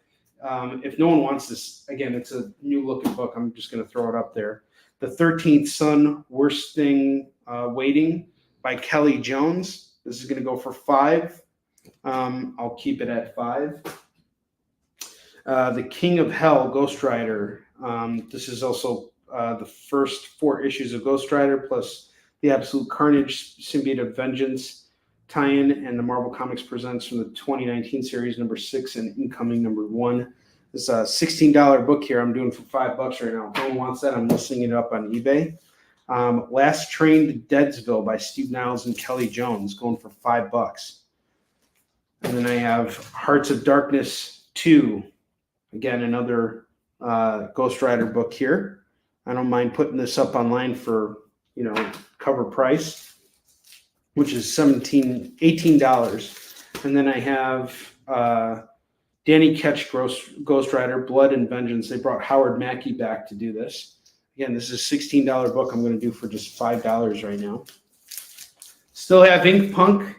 If no one wants this, again, it's a new looking book. I'm just going to throw it up there. The 13th Son, Worst Thing Waiting by Kelly Jones. This is going to go for $5. I'll keep it at $5. The King of Hell, Ghost Rider. This is also the first 4 issues of Ghost Rider, plus the Absolute Carnage Symbiote of Vengeance tie-in, and the Marvel Comics Presents from the 2019 series #6 and incoming #1. This is a $16 book here. I'm doing for $5 right now. If no one wants that, I'm listing it up on eBay. Last Train to Deadsville by Steve Niles and Kelly Jones, going for $5. And then I have Hearts of Darkness 2. Again, another Ghost Rider book here. I don't mind putting this up online for, cover price, which is $18. And then I have Danny Ketch Ghost Rider, Blood and Vengeance. They brought Howard Mackey back to do this. Again, this is a $16 book I'm going to do for just $5 right now. Still have Ink Punk,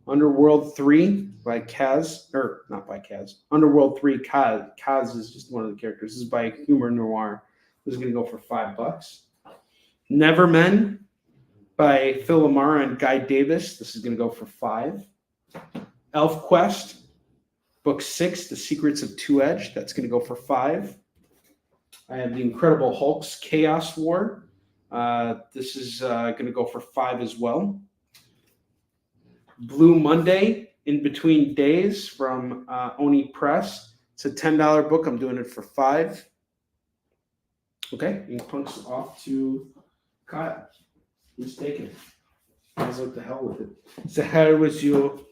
Underworld 3 by Kaz, or not by Kaz. Underworld 3 Kaz. Kaz is just one of the characters. This is by Humor Noir. This is going to go for $5. Nevermen by Phil Lamar and Guy Davis. This is going to go for $5. Elf Quest, Book 6, The Secrets of Two-Edge. That's going to go for $5. I have The Incredible Hulk's Chaos War. This is going to go for $5 as well. Blue Monday, In Between Days from Onrie Press. It's a $10 book. I'm doing it for $5. Okay, Ink Punk's off to Kyle. He's taking it. I was like, the hell with it. So how was you?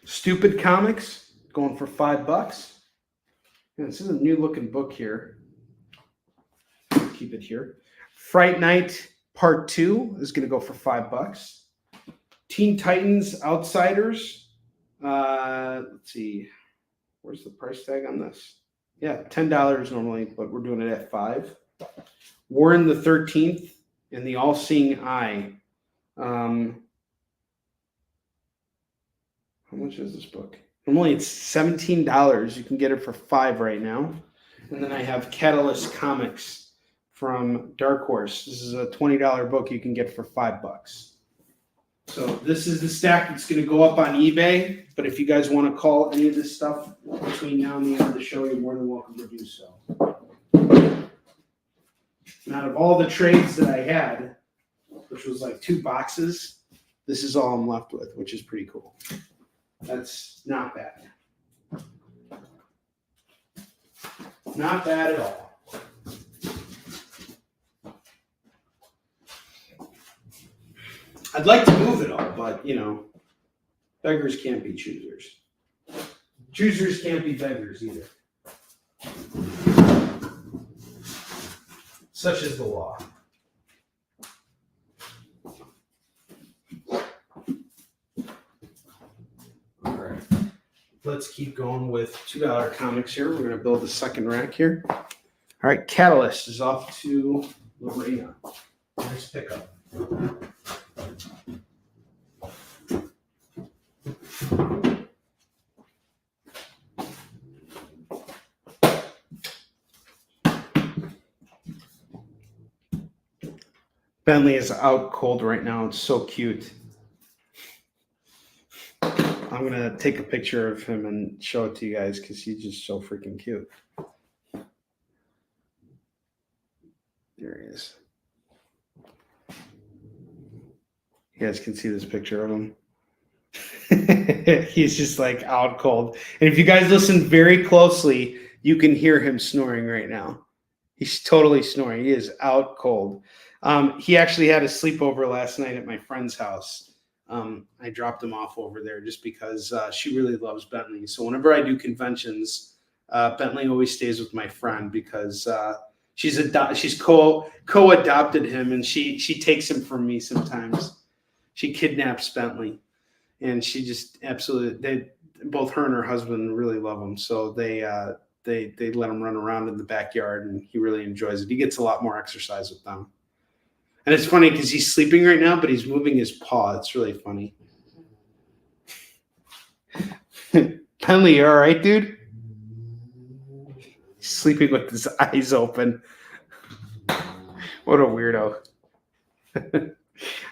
Stupid Comics, going for $5. Yeah, this is a new looking book here. Keep it here. Fright Night Part 2 is going to go for $5. Teen Titans Outsiders. Let's see. Where's the price tag on this? Yeah, $10 normally, but we're doing it at $5. Warren the 13th and the All-Seeing Eye. How much is this book? Normally it's $17. You can get it for $5 right now. And then I have Catalyst Comics from Dark Horse. This is a $20 book you can get for $5. So this is the stack that's going to go up on eBay. But if you guys want to call any of this stuff between now and the end of the show, you're more than welcome to do so. And out of all the trades that I had, which was like 2 boxes, this is all I'm left with, which is pretty cool. That's not bad. Not bad at all. I'd like to move it all, but, you know, beggars can't be choosers. Choosers can't be beggars either. Such is the law. All right. Let's keep going with $2 comics here. We're going to build a second rack here. All right, Catalyst is off to Lorena. Nice pickup. Bentley is out cold right now. It's so cute. I'm going to take a picture of him and show it to you guys because he's just so freaking cute. There he is. You guys can see this picture of him. He's just like out cold. And if you guys listen very closely, you can hear him snoring right now. He's totally snoring. He is out cold. He actually had a sleepover last night at my friend's house. I dropped him off over there just because she really loves Bentley. So whenever I do conventions, Bentley always stays with my friend because she's co-adopted him, and she takes him from me sometimes. She kidnaps Bentley, and she just absolutely both her and her husband really love him. So they let him run around in the backyard, and he really enjoys it. He gets a lot more exercise with them. And it's funny because he's sleeping right now, but he's moving his paw. It's really funny. Penley, you all right, dude? He's sleeping with his eyes open. What a weirdo.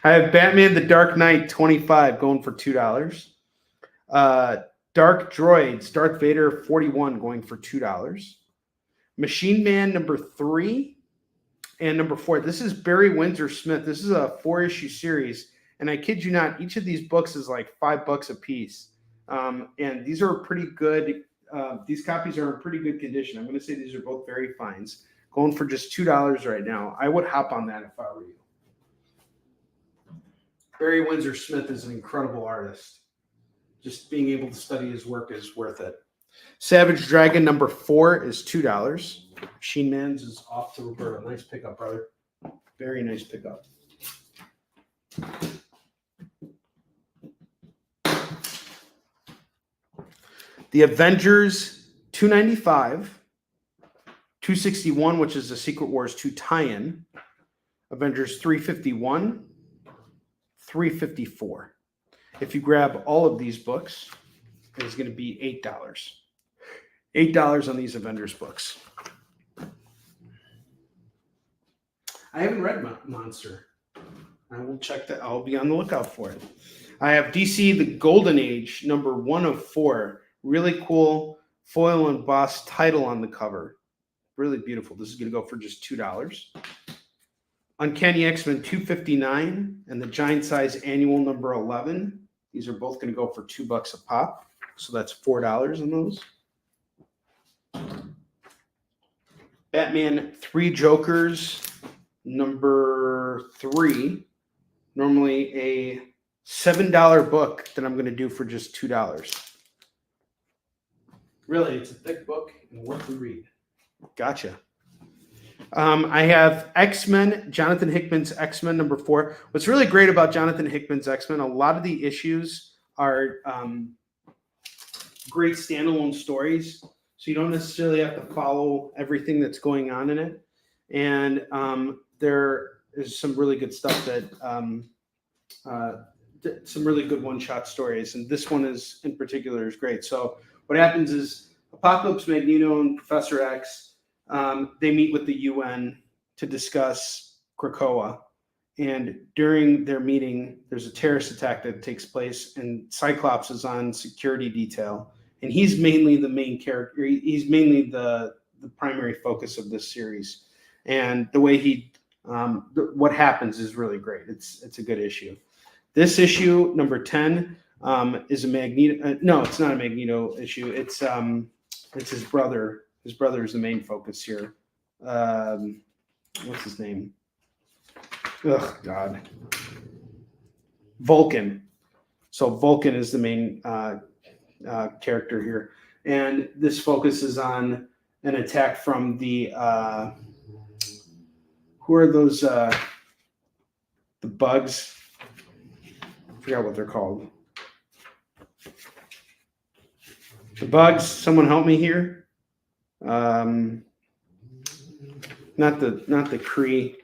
I have Batman the Dark Knight 25 going for $2. Dark Droids, Darth Vader 41 going for $2. Machine Man number 3. And number 4, this is Barry Windsor Smith. This is a 4-issue series. And I kid you not, each of these books is like $5 a piece. And these are pretty good. These copies are in pretty good condition. I'm going to say these are both very fines. Going for just $2 right now. I would hop on that if I were you. Barry Windsor Smith is an incredible artist. Just being able to study his work is worth it. Savage Dragon number 4 is $2. Machine Man's is off to Roberto. Nice pickup, brother. Very nice pickup. The Avengers 295, 261, which is the Secret Wars 2 tie-in. Avengers 351, 354. If you grab all of these books, it is going to be $8. $8 on these Avengers books. I haven't read Monster. I will check that. I'll be on the lookout for it. I have DC The Golden Age, number 1 of 4. Really cool foil embossed title on the cover. Really beautiful. This is going to go for just $2. Uncanny X-Men 259 and the Giant Size Annual number 11. These are both going to go for $2 a pop. So that's $4 on those. Batman 3 Jokers number 3. Normally a $7 book that I'm going to do for just $2. Really, it's a thick book and worth the read. Gotcha. I have X-Men, Jonathan Hickman's X-Men number 4. What's really great about Jonathan Hickman's X-Men, a lot of the issues are great standalone stories. So you don't necessarily have to follow everything that's going on in it. And there is some really good stuff that, some really good one-shot stories. And this one is, in particular, is great. So what happens is Apocalypse, Magneto, and Professor X, they meet with the UN to discuss Krakoa. and during their meeting, there's a terrorist attack that takes place, and Cyclops is on security detail, and he's mainly the main character. He's mainly the primary focus of this series, and the way what happens is really great. It's a good issue. This issue, number 10, is a Magneto. No, it's not a Magneto issue. It's his brother. His brother is the main focus here. What's his name? Oh, God. Vulcan. So Vulcan is the main character here. And this focuses on an attack from the, who are those, the bugs? I forgot what they're called. The bugs, someone help me here. Not the Kree.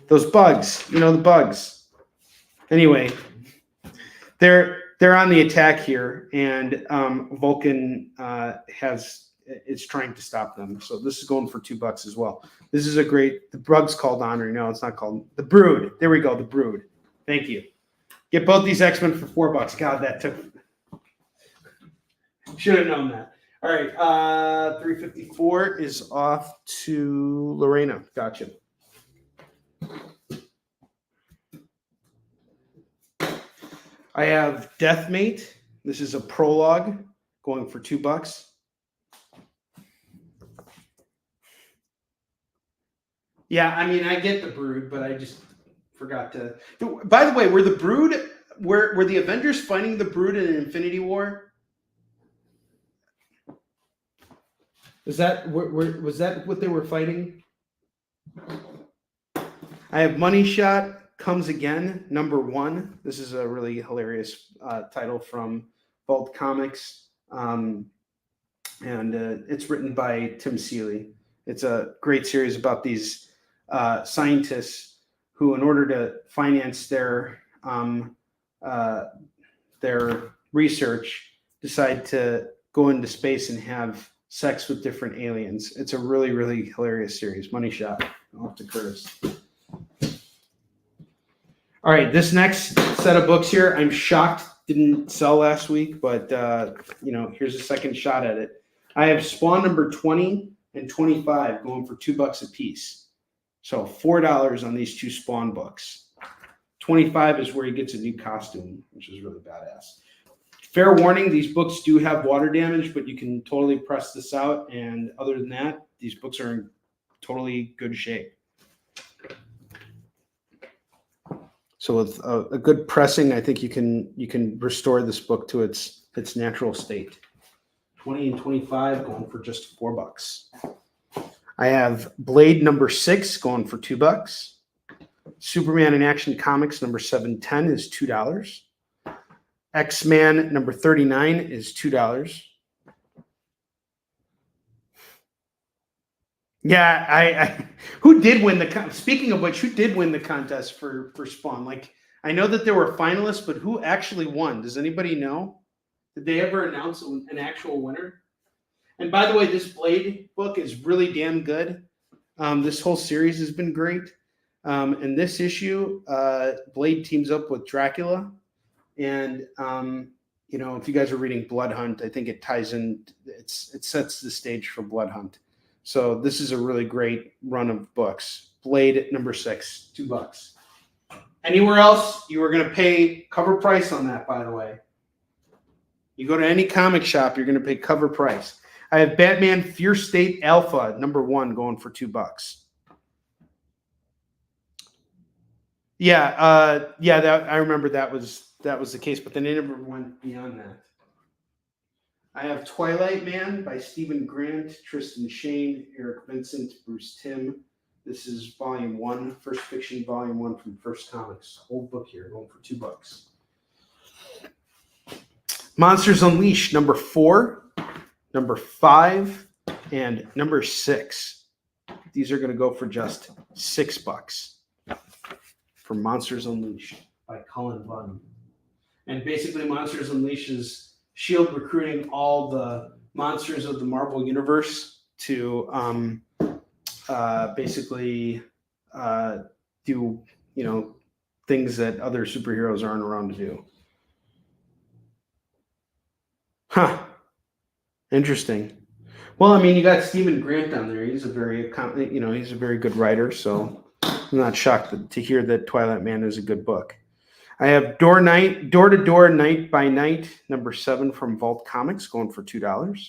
Those bugs, the bugs. Anyway, they're on the attack here, and Vulcan is trying to stop them. So this is going for $2 as well. This is the bug's called Onrie. No, it's not called the Brood. There we go, the Brood. Thank you. Get both these X-Men for $4. God, that took. Should have known that. All right, 354 is off to Lorena. Gotcha. I have Deathmate. This is a prologue going for $2. Yeah, I mean, I get the Brood, but I just forgot to. By the way, were the Avengers fighting the Brood in Infinity War? Was that what they were fighting? I have Money Shot Comes Again, number 1. This is a really hilarious title from Vault Comics, and it's written by Tim Seeley. It's a great series about these scientists who, in order to finance their research, decide to go into space and have sex with different aliens. It's a really, really hilarious series. Money Shot. Off to Curtis. All right, this next set of books here, I'm shocked didn't sell last week, but here's a second shot at it. I have Spawn number 20 and 25 going for $2 a piece. So $4 on these two Spawn books. 25 is where he gets a new costume, which is really badass. Fair warning, these books do have water damage, but you can totally press this out. And other than that, these books are in totally good shape. So with a good pressing, I think you can restore this book to its natural state. 20 and 25 going for just $4. I have Blade number 6 going for $2. Superman in Action Comics number 710 is $2. X-Man number 39 is $2. Yeah, who did win speaking of which, who did win the contest for Spawn? Like, I know that there were finalists, but who actually won? Does anybody know? Did they ever announce an actual winner? And by the way, this Blade book is really damn good. This whole series has been great. In this issue, Blade teams up with Dracula. And, if you guys are reading Blood Hunt, I think it ties in, it sets the stage for Blood Hunt. So this is a really great run of books. Blade number 6, $2. Anywhere else, you are going to pay cover price on that, by the way. You go to any comic shop, you're going to pay cover price. I have Batman Fear State Alpha, number 1, going for $2. Yeah, I remember that was the case, but then they never went beyond that. I have Twilight Man by Stephen Grant, Tristan Shane, Eric Vincent, Bruce Timm. This is volume 1, First Fiction, volume 1 from First Comics. Old book here, going for $2. Monsters Unleashed, number 4, number 5, and number 6. These are going to go for just $6 for Monsters Unleashed by Cullen Bunn. And basically, Monsters Unleashed is S.H.I.E.L.D. recruiting all the monsters of the Marvel Universe to basically do, things that other superheroes aren't around to do. Huh. Interesting. Well, I mean, you got Stephen Grant down there. He's a very, he's a very good writer. So I'm not shocked to hear that Twilight Man is a good book. I have Door to Door, Night by Night, number 7 from Vault Comics, going for $2.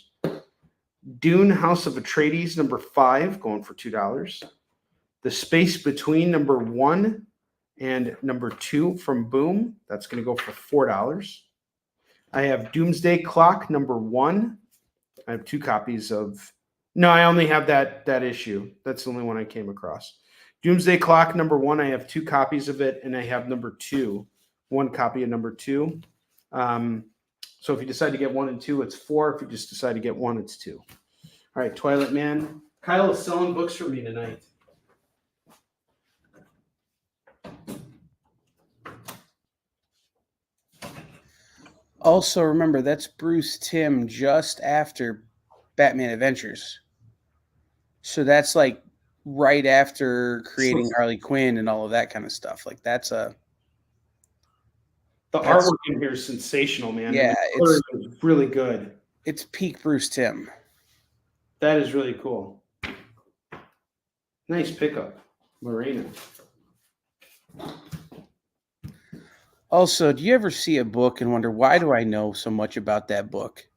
Dune, House of Atreides, number 5, going for $2. The Space Between, number 1 and number 2 from Boom, that's going to go for $4. I have Doomsday Clock, number 1. I have 2 copies of. No, I only have that issue. That's the only one I came across. Doomsday Clock, number 1. I have 2 copies of it, and I have number 2. 1 copy of number 2. So if you decide to get 1 and 2, it's 4. If you just decide to get 1, it's 2. All right, Twilight Man. Kyle is selling books for me tonight. Also, remember, that's Bruce Timm just after Batman Adventures. So that's like right after creating Harley Quinn and all of that kind of stuff. Like that's the artwork in here is sensational, man. Yeah, it's really good. It's peak Bruce Timm. That is really cool. Nice pickup, Moreno. Also, do you ever see a book and wonder, why do I know so much about that book?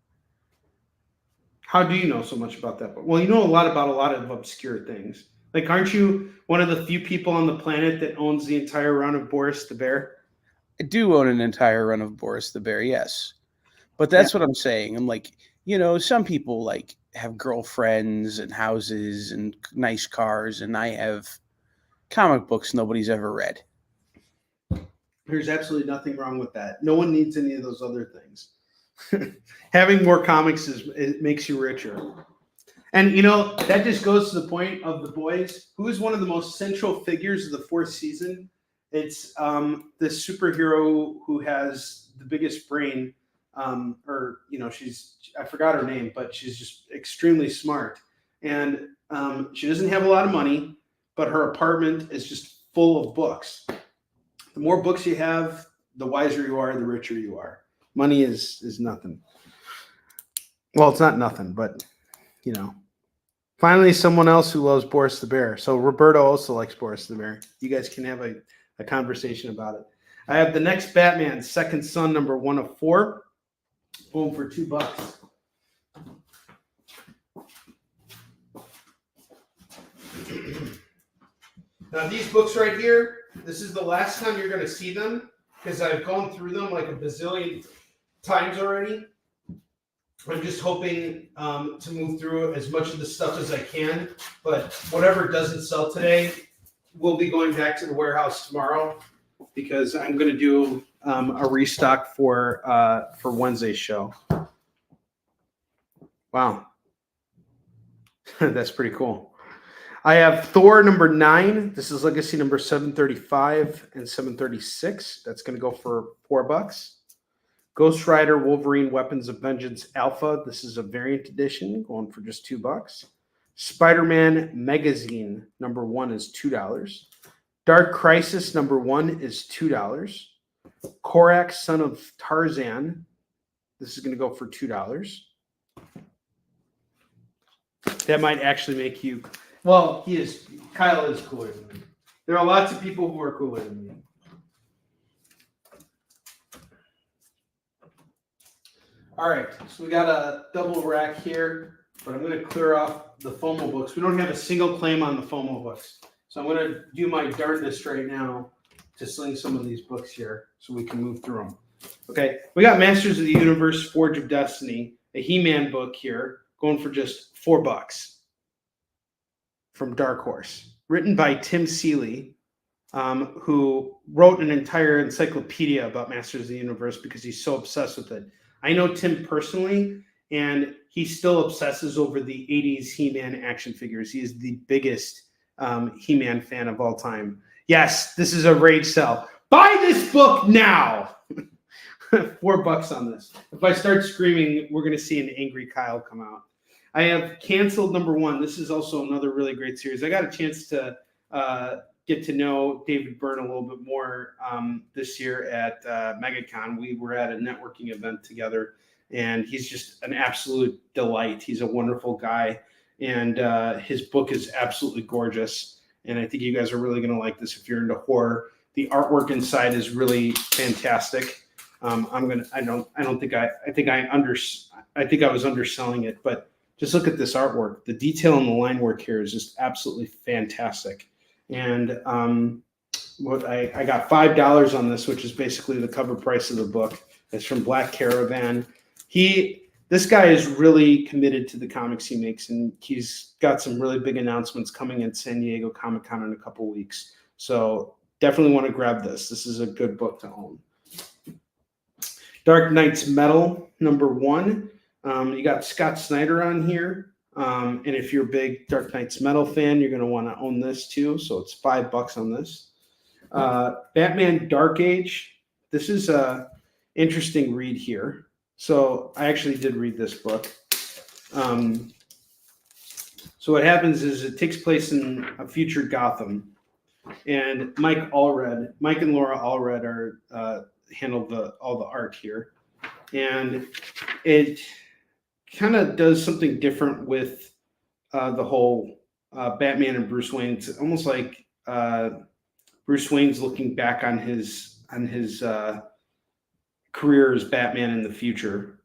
How do you know so much about that book? Well, you know a lot of obscure things. Like, aren't you one of the few people on the planet that owns the entire run of Boris the Bear? I do own an entire run of Boris the Bear, yes. But that's what I'm saying. I'm like, some people like have girlfriends and houses and nice cars, and I have comic books nobody's ever read. There's absolutely nothing wrong with that. No one needs any of those other things. Having more comics it makes you richer. And, that just goes to the point of The Boys. Who is one of the most central figures of the 4th season? It's this superhero who has the biggest brain. I forgot her name, but she's just extremely smart. And she doesn't have a lot of money, but her apartment is just full of books. The more books you have, the wiser you are, the richer you are. Money is nothing. Well, it's not nothing, but, Finally, someone else who loves Boris the Bear. So Roberto also likes Boris the Bear. You guys can have a conversation about it. I have the next Batman, Second Son, number 1 of 4. Home for $2. Now, these books right here, this is the last time you're going to see them because I've gone through them like a bazillion times already. I'm just hoping to move through as much of the stuff as I can. But whatever doesn't sell today, we'll be going back to the warehouse tomorrow because I'm going to do a restock for Wednesday's show. Wow. That's pretty cool. I have Thor number 9. This is Legacy number 735 and 736. That's going to go for $4. Ghost Rider Wolverine Weapons of Vengeance Alpha. This is a variant edition going for just $2. Spider-Man Magazine number 1 is $2. Dark Crisis number 1 is $2. Korak Son of Tarzan. This is going to go for $2. That might actually make you. Well, Kyle is cooler than me. There are lots of people who are cooler than me. All right, so we got a double rack here, but I'm going to clear off the FOMO books. We don't have a single claim on the FOMO books. So I'm going to do my darndest right now to sling some of these books here so we can move through them. Okay, we got Masters of the Universe, Forge of Destiny, a He-Man book here, going for just $4 from Dark Horse, written by Tim Seeley, who wrote an entire encyclopedia about Masters of the Universe because he's so obsessed with it. I know Tim personally, and he still obsesses over the 80s He-Man action figures. He is the biggest He-Man fan of all time. Yes, this is a rage sell. Buy this book now! $4 on this. If I start screaming, we're going to see an angry Kyle come out. I have canceled number 1. This is also another really great series. I got a chance to get to know David Byrne a little bit more this year at MegaCon. We were at a networking event together, and he's just an absolute delight. He's a wonderful guy, and his book is absolutely gorgeous. And I think you guys are really going to like this if you're into horror. The artwork inside is really fantastic. I think I was underselling it, but just look at this artwork. The detail and the line work here is just absolutely fantastic. And what I got $5 on this, which is basically the cover price of the book. It's from Black Caravan. This guy is really committed to the comics he makes, and he's got some really big announcements coming at San Diego Comic-Con in a couple weeks. So definitely want to grab this. This is a good book to own. Dark Knight's Metal, number 1. You got Scott Snyder on here. And if you're a big Dark Knight's Metal fan, you're going to want to own this too. So it's $5 on this. Batman Dark Age. This is a interesting read here. So I actually did read this book. So what happens is it takes place in a future Gotham, and Mike and Laura Allred are handled all the art here, and it kind of does something different with the whole Batman and Bruce Wayne. It's almost like Bruce Wayne's looking back on his career as Batman in the future,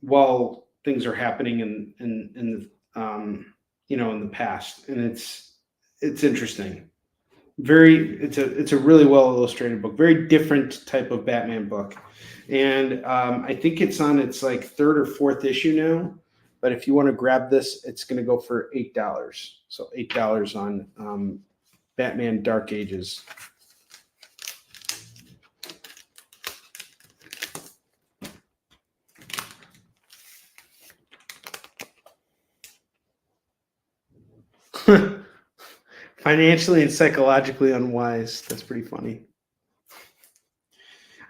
while things are happening in the past, and it's interesting. It's a really well illustrated book, very different type of Batman book, and I think it's on its like 3rd or 4th issue now. But if you want to grab this, it's going to go for $8. So $8 on Batman Dark Ages. Financially and psychologically unwise. That's pretty funny.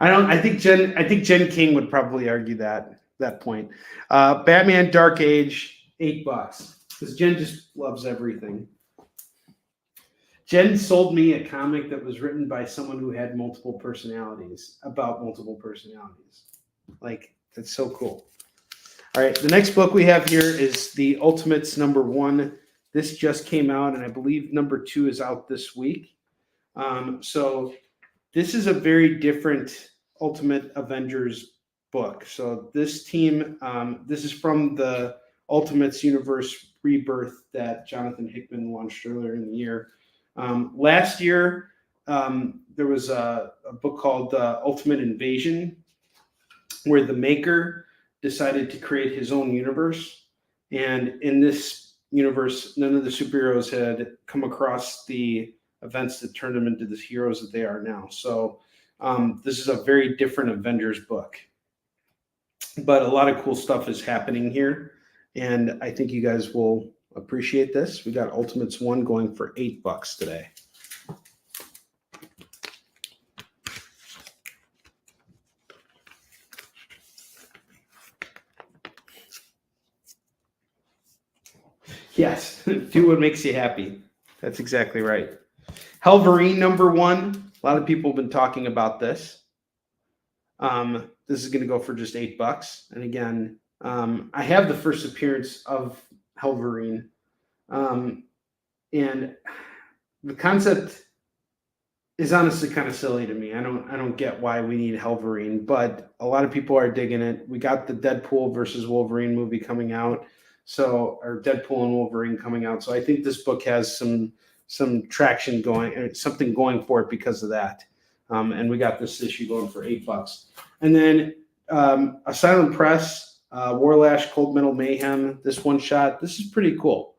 I think Jen King would probably argue that point. Batman Dark Age, $8, because Jen just loves everything. Jen sold me a comic that was written by someone who had multiple personalities, about multiple personalities. Like, that's so cool. All right, the next book we have here is The Ultimates number 1. This just came out, and I believe number 2 is out this week. So this is a very different Ultimate Avengers book. So this team, this is from the Ultimates Universe Rebirth that Jonathan Hickman launched earlier in the year. Last year, there was a book called Ultimate Invasion, where the maker decided to create his own universe. And in this universe, none of the superheroes had come across the events that turned them into the heroes that they are now. So this is a very different Avengers book. But a lot of cool stuff is happening here, and I think you guys will appreciate this. We got Ultimates 1 going for $8 today. Yes, do what makes you happy. That's exactly right. Helverine number 1. A lot of people have been talking about this. This is going to go for just $8. And again, I have the first appearance of Helverine. And the concept is honestly kind of silly to me. I don't get why we need Helverine, but a lot of people are digging it. We got the Deadpool versus Wolverine movie coming out. Or Deadpool and Wolverine coming out. So I think this book has some traction going, something going for it because of that. And we got this issue going for $8. And then Asylum Press, Warlash, Cold Metal Mayhem, this one shot. This is pretty cool,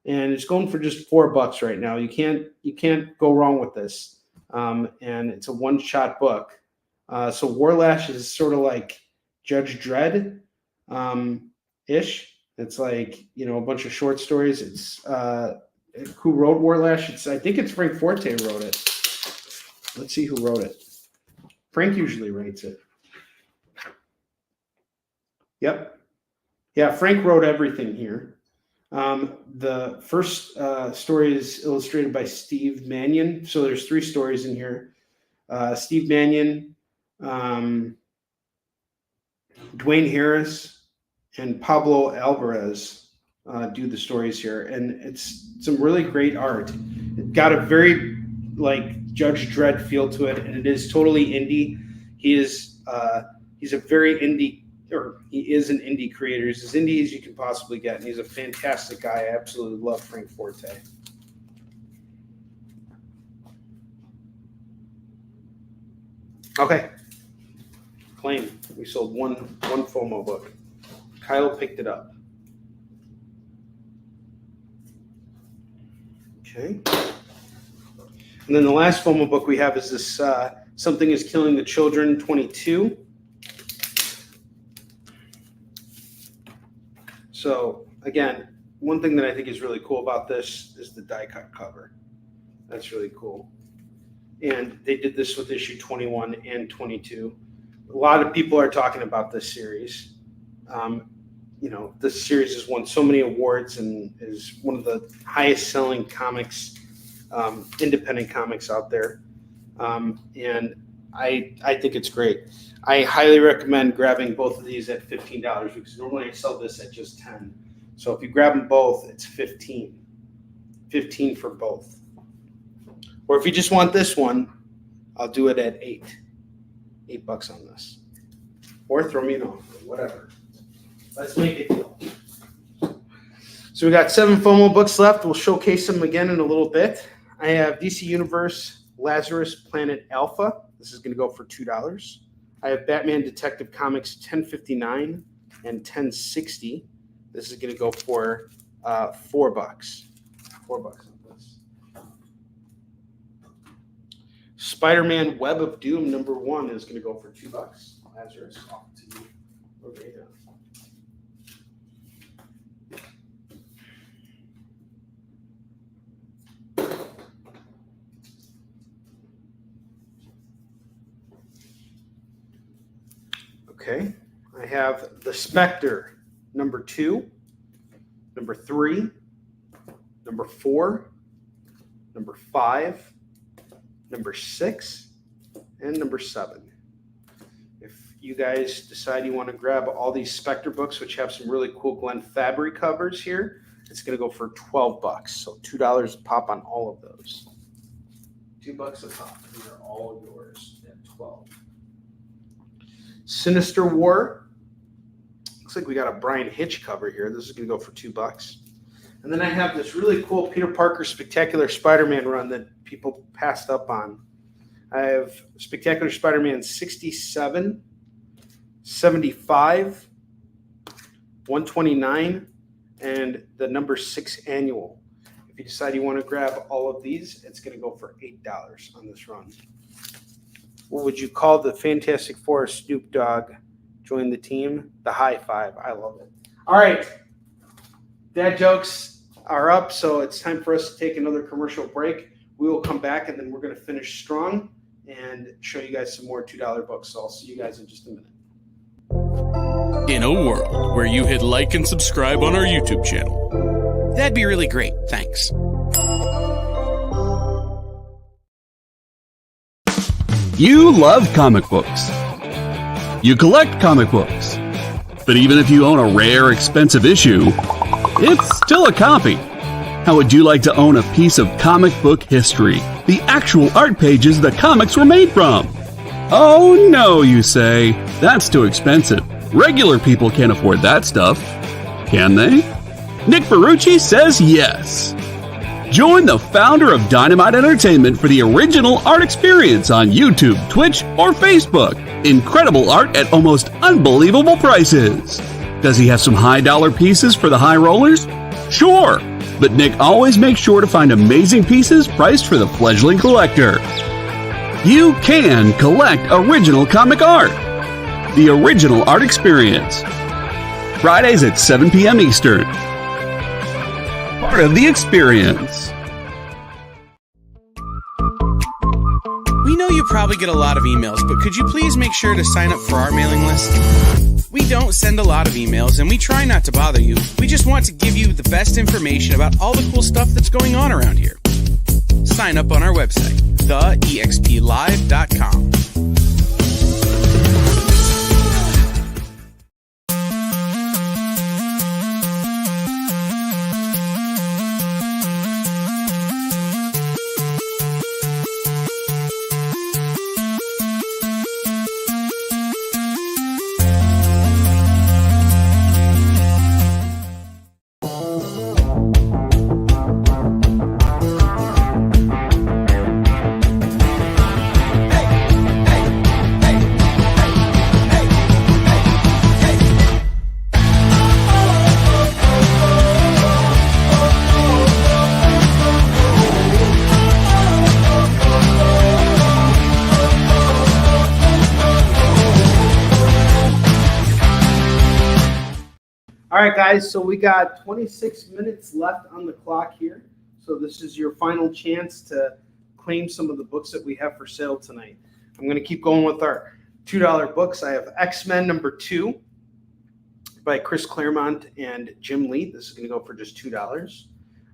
and it's going for just $4 right now. You can't go wrong with this. And it's a one shot book. So Warlash is sort of like Judge Dredd ish. It's like, a bunch of short stories. It's who wrote Warlash? I think it's Frank Forte wrote it. Let's see who wrote it. Frank usually writes it. Yep. Yeah, Frank wrote everything here. The first story is illustrated by Steve Mannion. So there's 3 stories in here. Steve Mannion, Dwayne Harris, and Pablo Alvarez do the stories here. And it's some really great art. It got a very Judge Dredd feel to it, and it is totally indie. He's a very indie, or he is an indie creator. He's as indie as you can possibly get, and he's a fantastic guy. I absolutely love Frank Forte. Okay. Claim. We sold one FOMO book. Kyle picked it up. Okay. And then the last FOMO book we have is this Something is Killing the Children 22. So again, one thing that I think is really cool about this is the die cut cover. That's really cool. And they did this with issue 21 and 22. A lot of people are talking about this series. This series has won so many awards and is one of the highest selling comics, independent comics out there. And I think it's great. I highly recommend grabbing both of these at $15 because normally I sell this at just $10. So if you grab them both, it's $15. $15 for both. Or if you just want this one, I'll do it at $8. $8 on this. Or throw me an offer, whatever. Let's make it deal. So we got 7 FOMO books left. We'll showcase them again in a little bit. I have DC Universe Lazarus Planet Alpha. This is going to go for $2. I have Batman Detective Comics 1059 and 1060. This is going to go for $4. $4 on this. Spider-Man Web of Doom #1 is going to go for $2. Lazarus, off to you. Okay, yeah. Okay, I have The Spectre #2, #3, #4, #5, #6, and #7. If you guys decide you want to grab all these Spectre books, which have some really cool Glenn Fabry covers here, it's going to go for $12. So $2 a pop on all of those. $2 a pop. These are all yours at $12. Sinister War. Looks like we got a Brian Hitch cover here. This is going to go for $2. And then I have this really cool Peter Parker Spectacular Spider-Man run that people passed up on. I have Spectacular Spider-Man 67, 75, 129, and the #6 annual. If you decide you want to grab all of these, it's going to go for $8 on this run. What would you call the Fantastic Four? Snoop Dogg join the team? The high five. I love it. All right. Dad jokes are up, so it's time for us to take another commercial break. We will come back, and then we're going to finish strong and show you guys some more $2 books. So I'll see you guys in just a minute. In a world where you hit like and subscribe on our YouTube channel. That'd be really great. Thanks. You love comic books. You collect comic books. But even if you own a rare, expensive issue, it's still a copy. How would you like to own a piece of comic book history? The actual art pages the comics were made from? Oh no, you say. That's too expensive. Regular people can't afford that stuff. Can they? Nick Ferrucci says yes. Join the founder of Dynamite Entertainment for the original art experience on YouTube, Twitch, or Facebook. Incredible art at almost unbelievable prices. Does he have some high-dollar pieces for the high rollers? Sure, but Nick always makes sure to find amazing pieces priced for the fledgling collector. You can collect original comic art. The original art experience. Fridays at 7 p.m. Eastern. Part of the experience. We know you probably get a lot of emails, but could you please make sure to sign up for our mailing list? We don't send a lot of emails, and we try not to bother you. We just want to give you the best information about all the cool stuff that's going on around here. Sign up on our website, theexplive.com. All right, guys, so we got 26 minutes left on the clock here. So this is your final chance to claim some of the books that we have for sale tonight. I'm going to keep going with our $2 books. I have X-Men #2 by Chris Claremont and Jim Lee. This is going to go for just $2.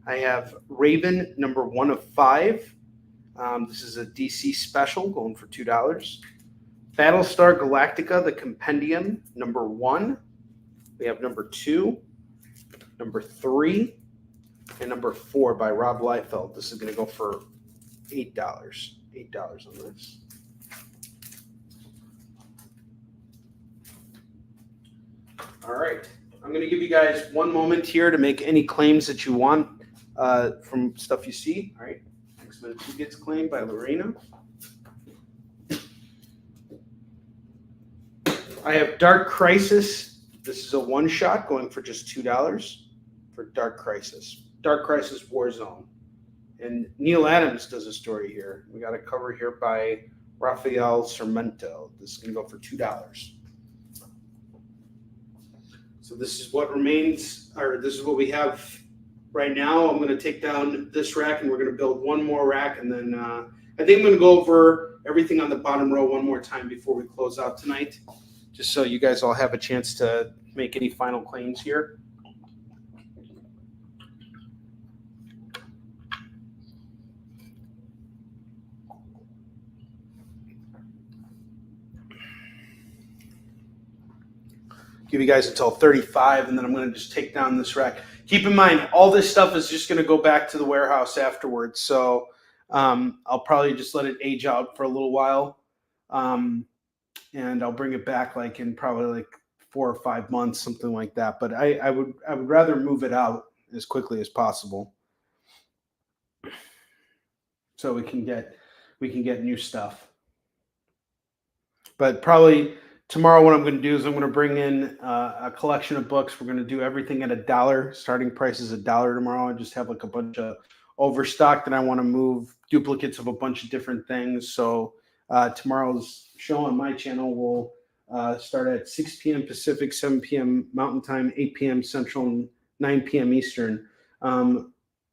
I have Raven #1 of 5. This is a DC special going for $2. Battlestar Galactica, the Compendium #1. We have #2, #3, and #4 by Rob Liefeld. This is going to go for $8. $8 on this. All right. I'm going to give you guys one moment here to make any claims that you want from stuff you see. All right. X-Men 2 gets claimed by Lorena. I have Dark Crisis. This is a one-shot going for just $2 for Dark Crisis. Dark Crisis Warzone. And Neil Adams does a story here. We got a cover here by Rafael Sarmento. This is going to go for $2. So this is what remains, or this is what we have right now. I'm going to take down this rack, and we're going to build one more rack. And then I think I'm going to go over everything on the bottom row one more time before we close out tonight, just so you guys all have a chance to make any final claims here. Give you guys until 35, and then I'm going to just take down this rack. Keep in mind, all this stuff is just going to go back to the warehouse afterwards, so I'll probably just let it age out for a little while. And I'll bring it back like in probably like 4 or 5 months, something like that. But I would rather move it out as quickly as possible, so we can get new stuff. But probably tomorrow, what I'm going to do is I'm going to bring in a collection of books. We're going to do everything at $1. Starting price is $1 tomorrow. I just have like a bunch of overstock that I want to move, duplicates of a bunch of different things. So tomorrow's show on my channel will start at 6 p.m. Pacific, 7 p.m. Mountain Time, 8 p.m. Central, and 9 p.m. Eastern.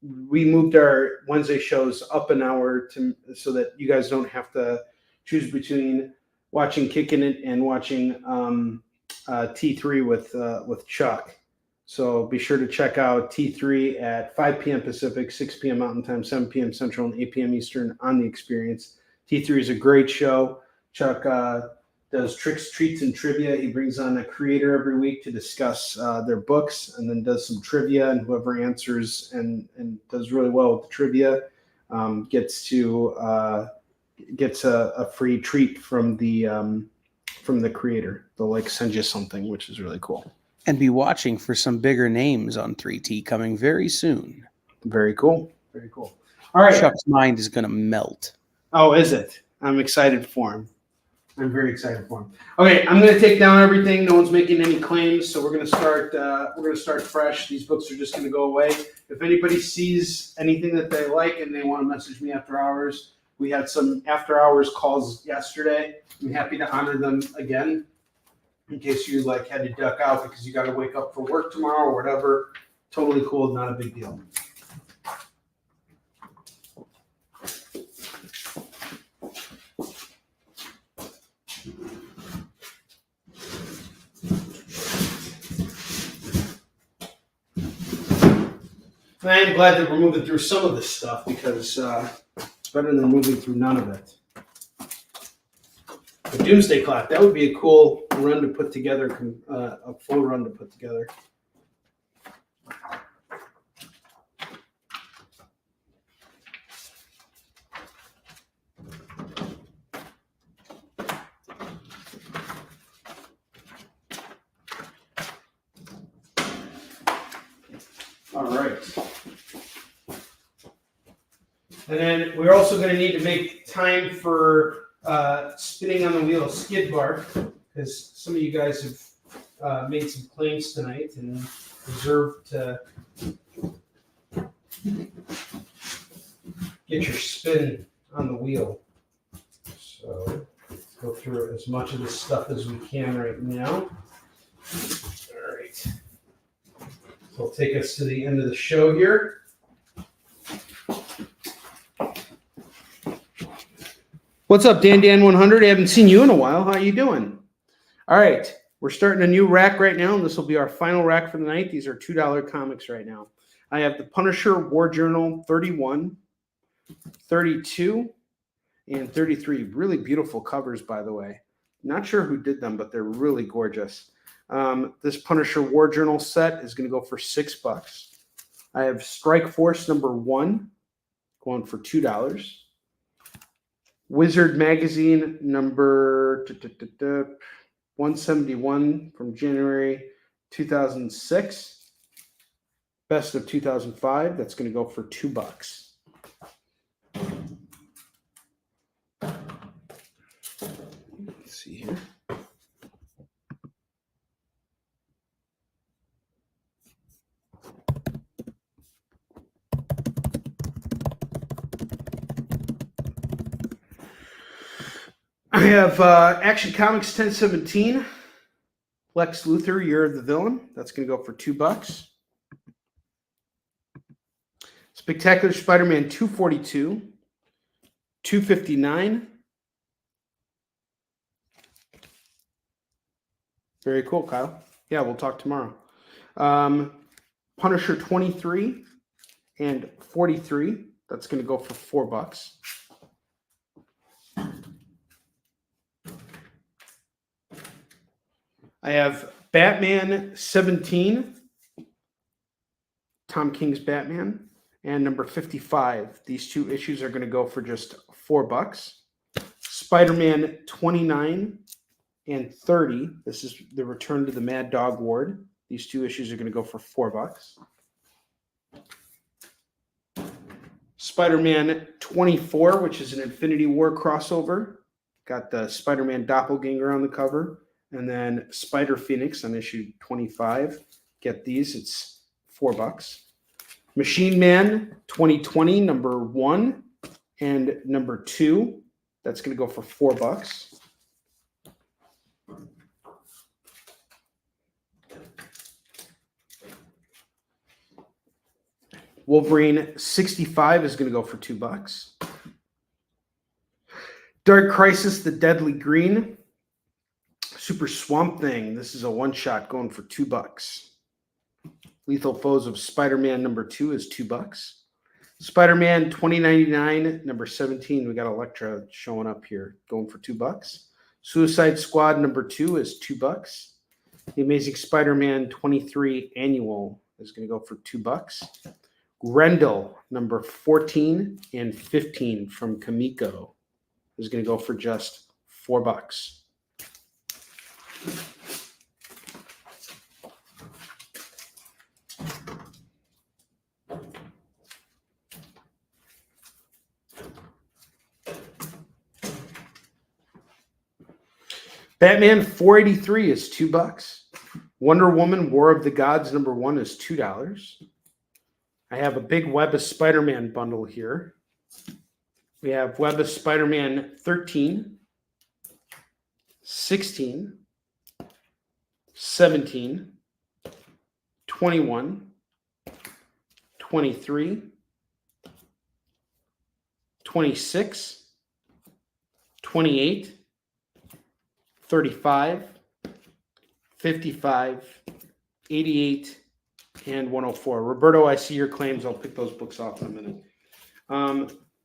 We moved our Wednesday shows up an hour so that you guys don't have to choose between watching Kickin It and watching T3 with Chuck. So be sure to check out T3 at 5 p.m. Pacific, 6 p.m. Mountain Time, 7 p.m. Central, and 8 p.m. Eastern on The Experience. T3 is a great show. Chuck does tricks, treats, and trivia. He brings on a creator every week to discuss their books, and then does some trivia, and whoever answers and does really well with the trivia gets a free treat from the creator. They'll like send you something, which is really cool. And be watching for some bigger names on 3T coming very soon. Very cool. Very cool. All right. Chuck's mind is going to melt. Oh, is it? I'm excited for him. I'm very excited for him. Okay, I'm going to take down everything. No one's making any claims, so we're going to start. We're going to start fresh. These books are just going to go away. If anybody sees anything that they like and they want to message me after hours, we had some after hours calls yesterday. I'm happy to honor them again, in case you like had to duck out because you got to wake up for work tomorrow or whatever. Totally cool. Not a big deal. I am glad that we're moving through some of this stuff because it's better than moving through none of it. The Doomsday Clock, that would be a cool run to put together, a full run to put together. All right. And then we're also going to need to make time for spinning on the wheel skid bar, because some of you guys have made some claims tonight and deserve to get your spin on the wheel. So let's go through as much of this stuff as we can right now. All right. So it'll take us to the end of the show here. What's up, Dan100? I haven't seen you in a while. How you doing? All right. We're starting a new rack right now, and this will be our final rack for the night. These are $2 comics right now. I have the Punisher War Journal 31, 32, and 33. Really beautiful covers, by the way. Not sure who did them, but they're really gorgeous. This Punisher War Journal set is going to go for $6. I have Strike Force number 1 going for $2. Wizard Magazine number 171 from January 2006. Best of 2005. That's going to go for $2. Let's see here. I have Action Comics 1017, Lex Luthor, Year of the Villain. That's going to go for $2. Spectacular Spider-Man 242, 259. Very cool, Kyle. Yeah, we'll talk tomorrow. Punisher 23 and 43. That's going to go for $4. I have Batman 17, Tom King's Batman, and number 55. These two issues are going to go for just $4. Spider-Man 29 and 30. This is the Return to the Mad Dog Ward. These two issues are going to go for $4. Spider-Man 24, which is an Infinity War crossover. Got the Spider-Man doppelganger on the cover. And then Spider Phoenix on issue 25. Get these. It's $4. Machine Man 2020, number 1 and number 2. That's going to go for $4. Wolverine 65 is going to go for $2. Dark Crisis, the Deadly Green. Super Swamp Thing. This is a one-shot going for $2. Lethal Foes of Spider-Man number 2 is $2. Spider-Man 2099 number 17. We got Elektra showing up here going for $2. Suicide Squad number 2 is $2. The Amazing Spider-Man 23 annual is going to go for $2. Grendel number 14 and 15 from Kamiko is going to go for just $4. Batman 483 is $2. Wonder Woman War of the Gods number 1 is $2. I have a big Web of Spider-Man bundle here. We have Web of Spider-Man 13, 16, 17, 21, 23, 26, 28, 35, 55, 88, and 104. Roberto, I see your claims. I'll pick those books off in a minute.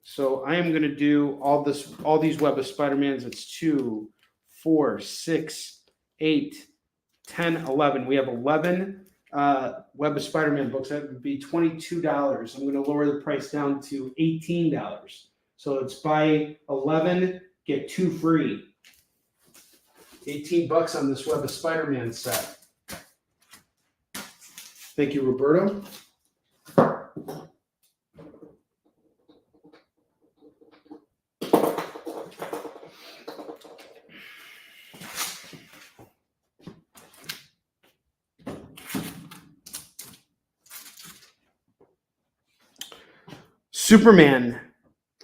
So I am going to do all these Web of Spider-Mans. It's 2, 4, 6, 8, 10, 11. We have 11 Web of Spider-Man books. That would be $22. I'm going to lower the price down to $18. So it's buy 11, get 2 free. $18 on this Web of Spider-Man set. Thank you, Roberto. Superman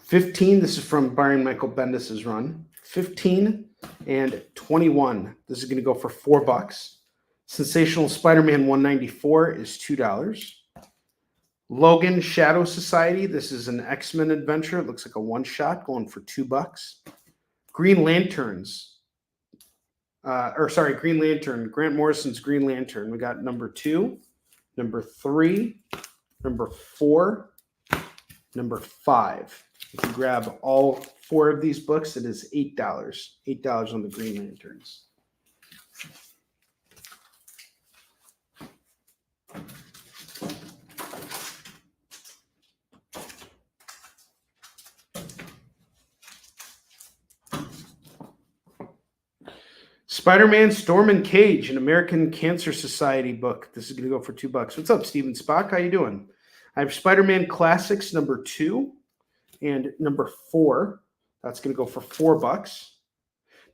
15. This is from Byron Michael Bendis' run. 15 and 21. This is going to go for $4. Sensational Spider-Man 194 is $2. Logan Shadow Society. This is an X-Men adventure. It looks like a one-shot going for $2. Green Lanterns. Green Lantern. Grant Morrison's Green Lantern. We got number 2, number 3, number 4, number 5. If you grab all 4 of these books, it is $8. $8 on the Green Lanterns. Spider-Man Storm and Cage, an American Cancer Society book. This is going to go for $2. What's up, Steven Spock? How you doing? I have Spider-Man Classics number 2 and number 4. That's going to go for $4.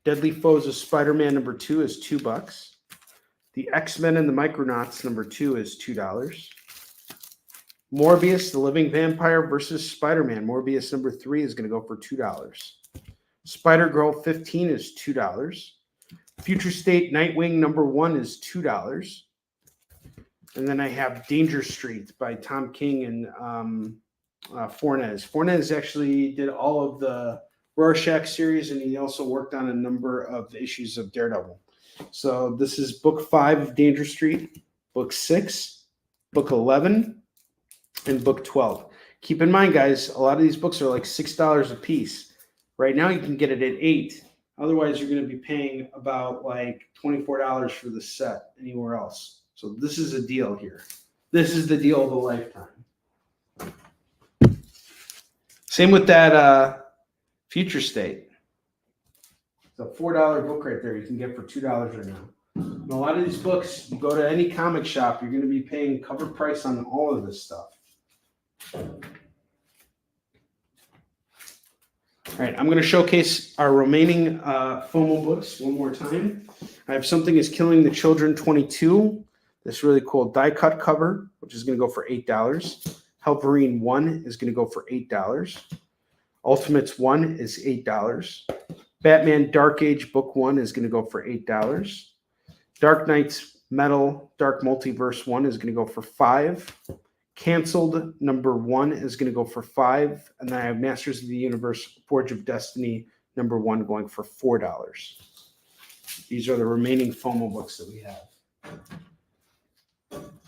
Deadly Foes of Spider-Man number 2 is $2. The X-Men and the Micronauts number 2 is $2. Morbius, the Living Vampire versus Spider-Man. Morbius number 3 is going to go for $2. Spider-Girl 15 is $2. Future State Nightwing number 1 is $2. And then I have Danger Street by Tom King and Fornes. Fornes actually did all of the Rorschach series, and he also worked on a number of issues of Daredevil. So this is book 5 of Danger Street, book 6, book 11, and book 12. Keep in mind, guys, a lot of these books are like $6 a piece. Right now you can get it at $8. Otherwise, you're going to be paying about like $24 for the set anywhere else. So this is a deal here. This is the deal of a lifetime. Same with that Future State. It's a $4 book right there you can get for $2 right now. And a lot of these books, you go to any comic shop, you're going to be paying cover price on all of this stuff. All right, I'm going to showcase our remaining FOMO books one more time. I have Something Is Killing the Children 22. This really cool die cut cover, which is going to go for $8. Helperine 1 is going to go for $8. Ultimates 1 is $8. Batman Dark Age Book 1 is going to go for $8. Dark Knights Metal Dark Multiverse 1 is going to go for $5. Canceled number 1 is going to go for $5. And then I have Masters of the Universe Forge of Destiny number 1 going for $4. These are the remaining FOMO books that we have.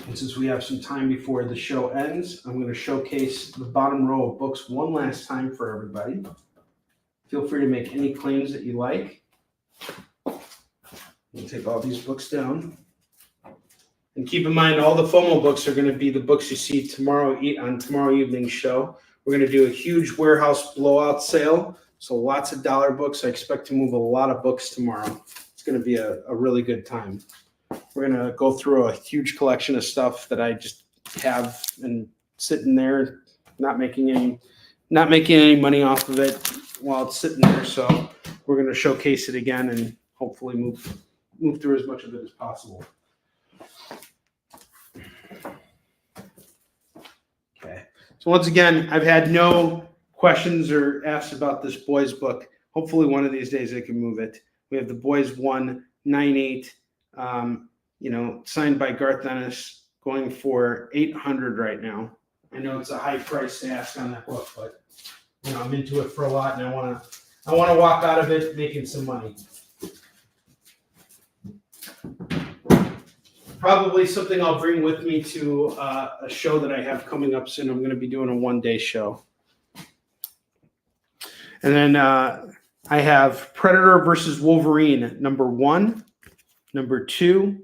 And since we have some time before the show ends, I'm going to showcase the bottom row of books one last time for everybody. Feel free to make any claims that you like. We'll take all these books down. And keep in mind, all the FOMO books are going to be the books you see tomorrow on tomorrow evening's show. We're going to do a huge warehouse blowout sale. So lots of dollar books. I expect to move a lot of books tomorrow. It's going to be a really good time. We're going to go through a huge collection of stuff that I just have and sitting there, not making any money off of it while it's sitting there. So we're going to showcase it again and hopefully move through as much of it as possible. Okay. So once again, I've had no questions or asks about this boys book. Hopefully one of these days I can move it. We have the boys 198. Signed by Garth Ennis, going for $800 right now. I know it's a high price to ask on that book, but I'm into it for a lot, and I want to walk out of it making some money. Probably something I'll bring with me to a show that I have coming up soon. I'm going to be doing a one-day show. And then I have Predator versus Wolverine, number 1, number 2,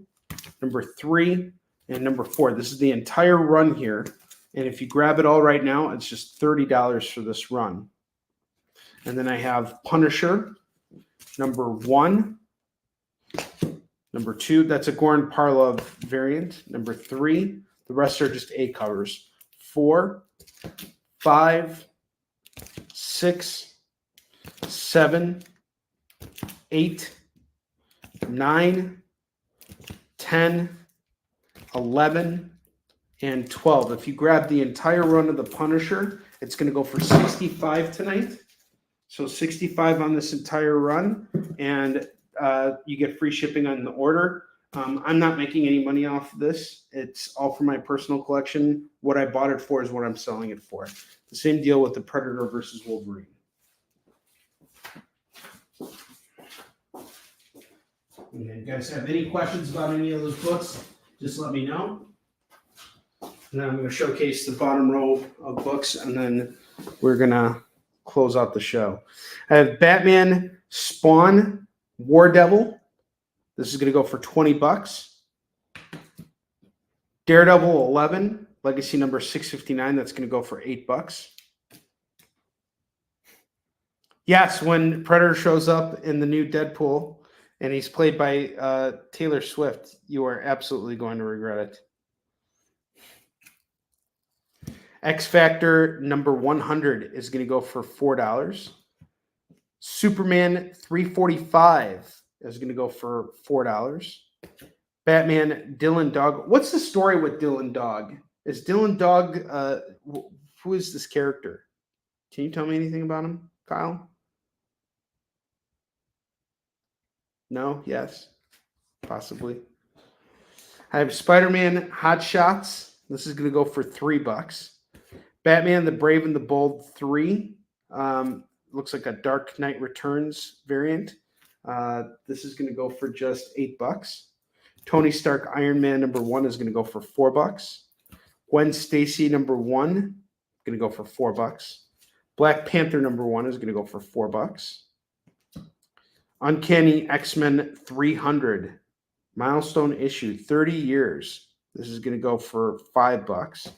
number 3, and number 4. This is the entire run here. And if you grab it all right now, it's just $30 for this run. And then I have Punisher, number 1, number 2. That's a Goran Parlov variant. Number 3. The rest are just A covers. 4, 5, 6, 7, 8, 9, 10, 11, and 12. If you grab the entire run of the Punisher, it's going to go for $65 tonight. So $65 on this entire run, and you get free shipping on the order. I'm not making any money off of this. It's all for my personal collection. What I bought it for is what I'm selling it for. The same deal with the Predator versus Wolverine. And if you guys have any questions about any of those books, just let me know. And then I'm going to showcase the bottom row of books, and then we're going to close out the show. I have Batman, Spawn, War Devil. This is going to go for $20. Daredevil 11, Legacy number 659. That's going to go for $8. Yes, when Predator shows up in the new Deadpool and he's played by Taylor Swift, you are absolutely going to regret it. X Factor number 100 is going to go for $4. Superman 345 is going to go for $4. Batman Dylan Dog. What's the story with Dylan Dog? Is Dylan Dog, who is this character? Can you tell me anything about him, Kyle? No? Yes? Possibly. I have Spider-Man Hot Shots. This is going to go for $3. Batman the Brave and the Bold 3. Looks like a Dark Knight Returns variant. This is going to go for just $8. Tony Stark Iron Man number 1 is going to go for $4. Gwen Stacy number 1 going to go for $4. Black Panther number 1 is going to go for $4. Uncanny X-Men 300 milestone issue 30 years. This is going to go for $5.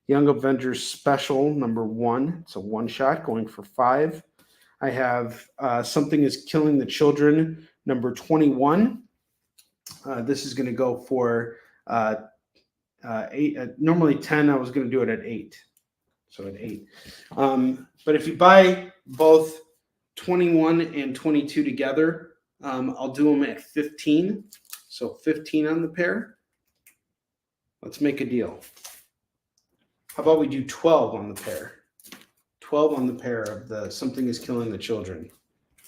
Young Avengers Special number 1. It's a one-shot going for $5. I have Something is Killing the Children number 21. This is going to go for 8. Normally 10. I was going to do it at 8. So at 8. But if you buy both 21 and 22 together, I'll do them at 15. So 15 on the pair. Let's make a deal. How about we do 12 on the pair? 12 on the pair of the Something is Killing the Children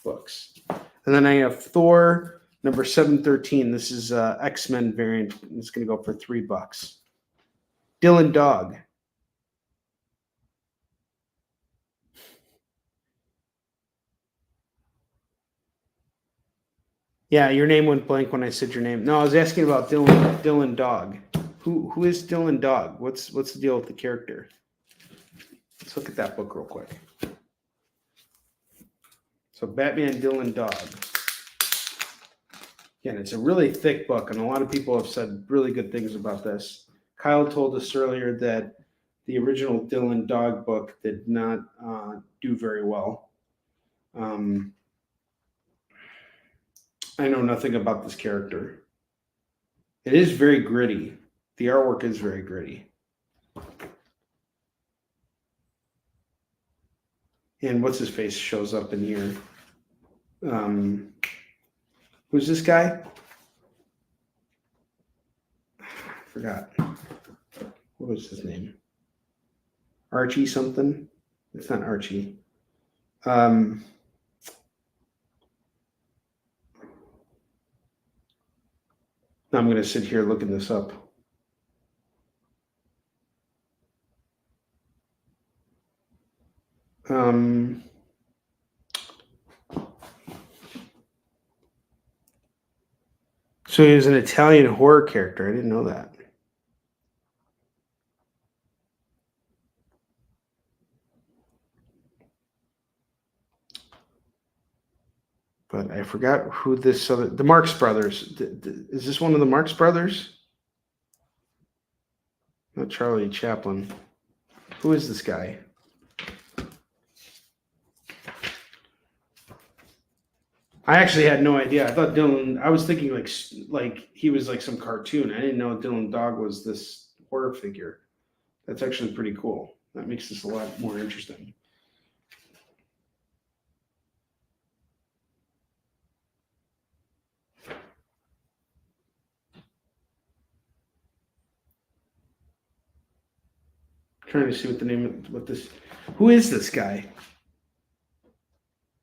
books. And then I have Thor number 713. This is X-Men variant. It's going to go for $3. Dylan Dog. Yeah, your name went blank when I said your name. No, I was asking about Dylan Dog. Who is Dylan Dog? What's the deal with the character? Let's look at that book real quick. So Batman Dylan Dog. Again, it's a really thick book, and a lot of people have said really good things about this. Kyle told us earlier that the original Dylan Dog book did not do very well. I know nothing about this character. It is very gritty. The artwork is very gritty. And what's his face shows up in here. Who's this guy? I forgot. What was his name? Archie something? It's not Archie. I'm going to sit here looking this up. So he was an Italian horror character. I didn't know that. But I forgot who this other... The Marx Brothers. Is this one of the Marx Brothers? Not Charlie Chaplin. Who is this guy? I actually had no idea. I thought Dylan... I was thinking like he was like some cartoon. I didn't know Dylan Dog was this horror figure. That's actually pretty cool. That makes this a lot more interesting. Trying to see what the name of what this. Who is this guy?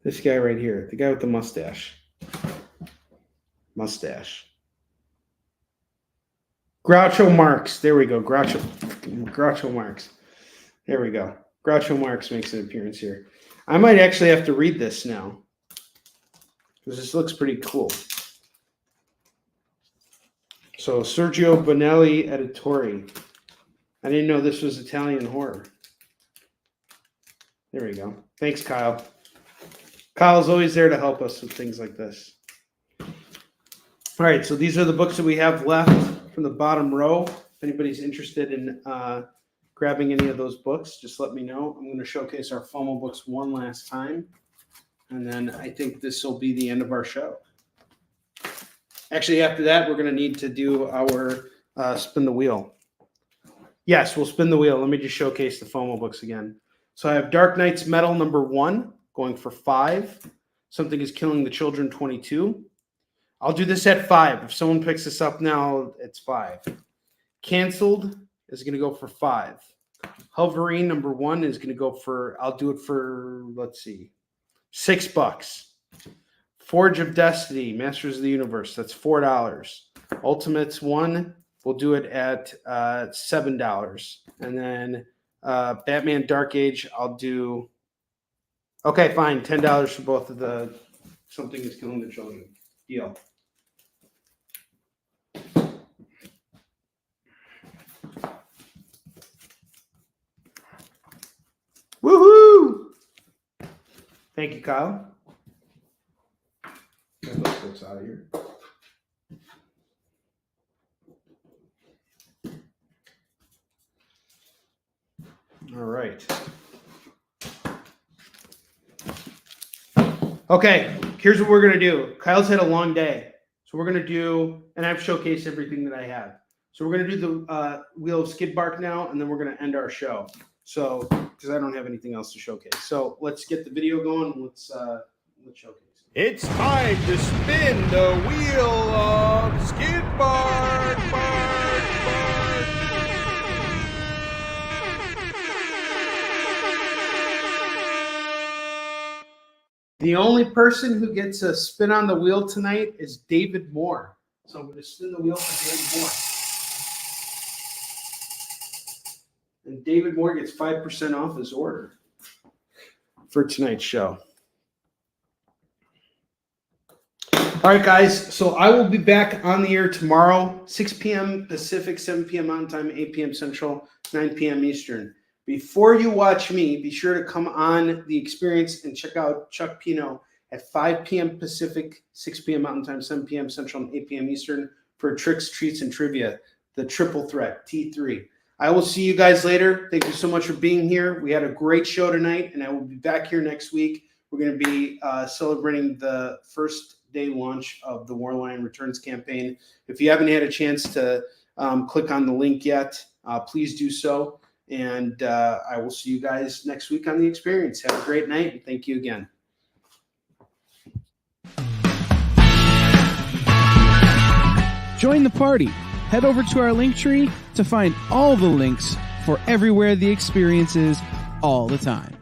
This guy right here, the guy with the mustache. Groucho Marx. There we go. Groucho Marx. There we go. Groucho Marx makes an appearance here. I might actually have to read this now because this looks pretty cool. So Sergio Bonelli Editore. I didn't know this was Italian horror. There we go. Thanks, Kyle. Kyle's always there to help us with things like this. All right, so these are the books that we have left from the bottom row. If anybody's interested in grabbing any of those books, just let me know. I'm going to showcase our FOMO books one last time, and then I think this will be the end of our show. Actually, after that, we're going to need to do our spin the wheel. Yes, we'll spin the wheel. Let me just showcase the FOMO books again. So I have Dark Knight's Metal #1 going for 5. Something is Killing the Children 22. I'll do this at 5. If someone picks this up now, it's 5. Canceled is going to go for 5. Hovering #1 is going to go for, I'll do it for, let's see, $6. Forge of Destiny, Masters of the Universe, that's $4. Ultimates 1, we'll do it at $7. And then Batman Dark Age, I'll do, okay, fine, $10 for both of the Something is Killing the Children. Deal. Woohoo! Thank you, Kyle. Get those books out of here. All right. Okay, here's what we're going to do. Kyle's had a long day. So we're going to do, and I've showcased everything that I have. So we're going to do the Wheel of Skid Bark now, and then we're going to end our show. So, because I don't have anything else to showcase. So let's get the video going. Let's showcase. It's time to spin the wheel of Skid Bark, bark, bark. The only person who gets a spin on the wheel tonight is David Moore. So I'm going to spin the wheel for David Moore. And David Moore gets 5% off his order for tonight's show. All right, guys. So I will be back on the air tomorrow, 6 p.m. Pacific, 7 p.m. Mountain Time, 8 p.m. Central, 9 p.m. Eastern. Before you watch me, be sure to come on The Experience and check out Chuck Pino at 5 p.m. Pacific, 6 p.m. Mountain Time, 7 p.m. Central, and 8 p.m. Eastern for Tricks, Treats, and Trivia, the Triple Threat, T3. I will see you guys later. Thank you so much for being here. We had a great show tonight, and I will be back here next week. We're going to be celebrating the first day launch of the Warline Returns campaign. If you haven't had a chance to click on the link yet, please do so. And I will see you guys next week on The Experience. Have a great night, and thank you again. Join the party. Head over to our link tree to find all the links for everywhere The Experience is all the time.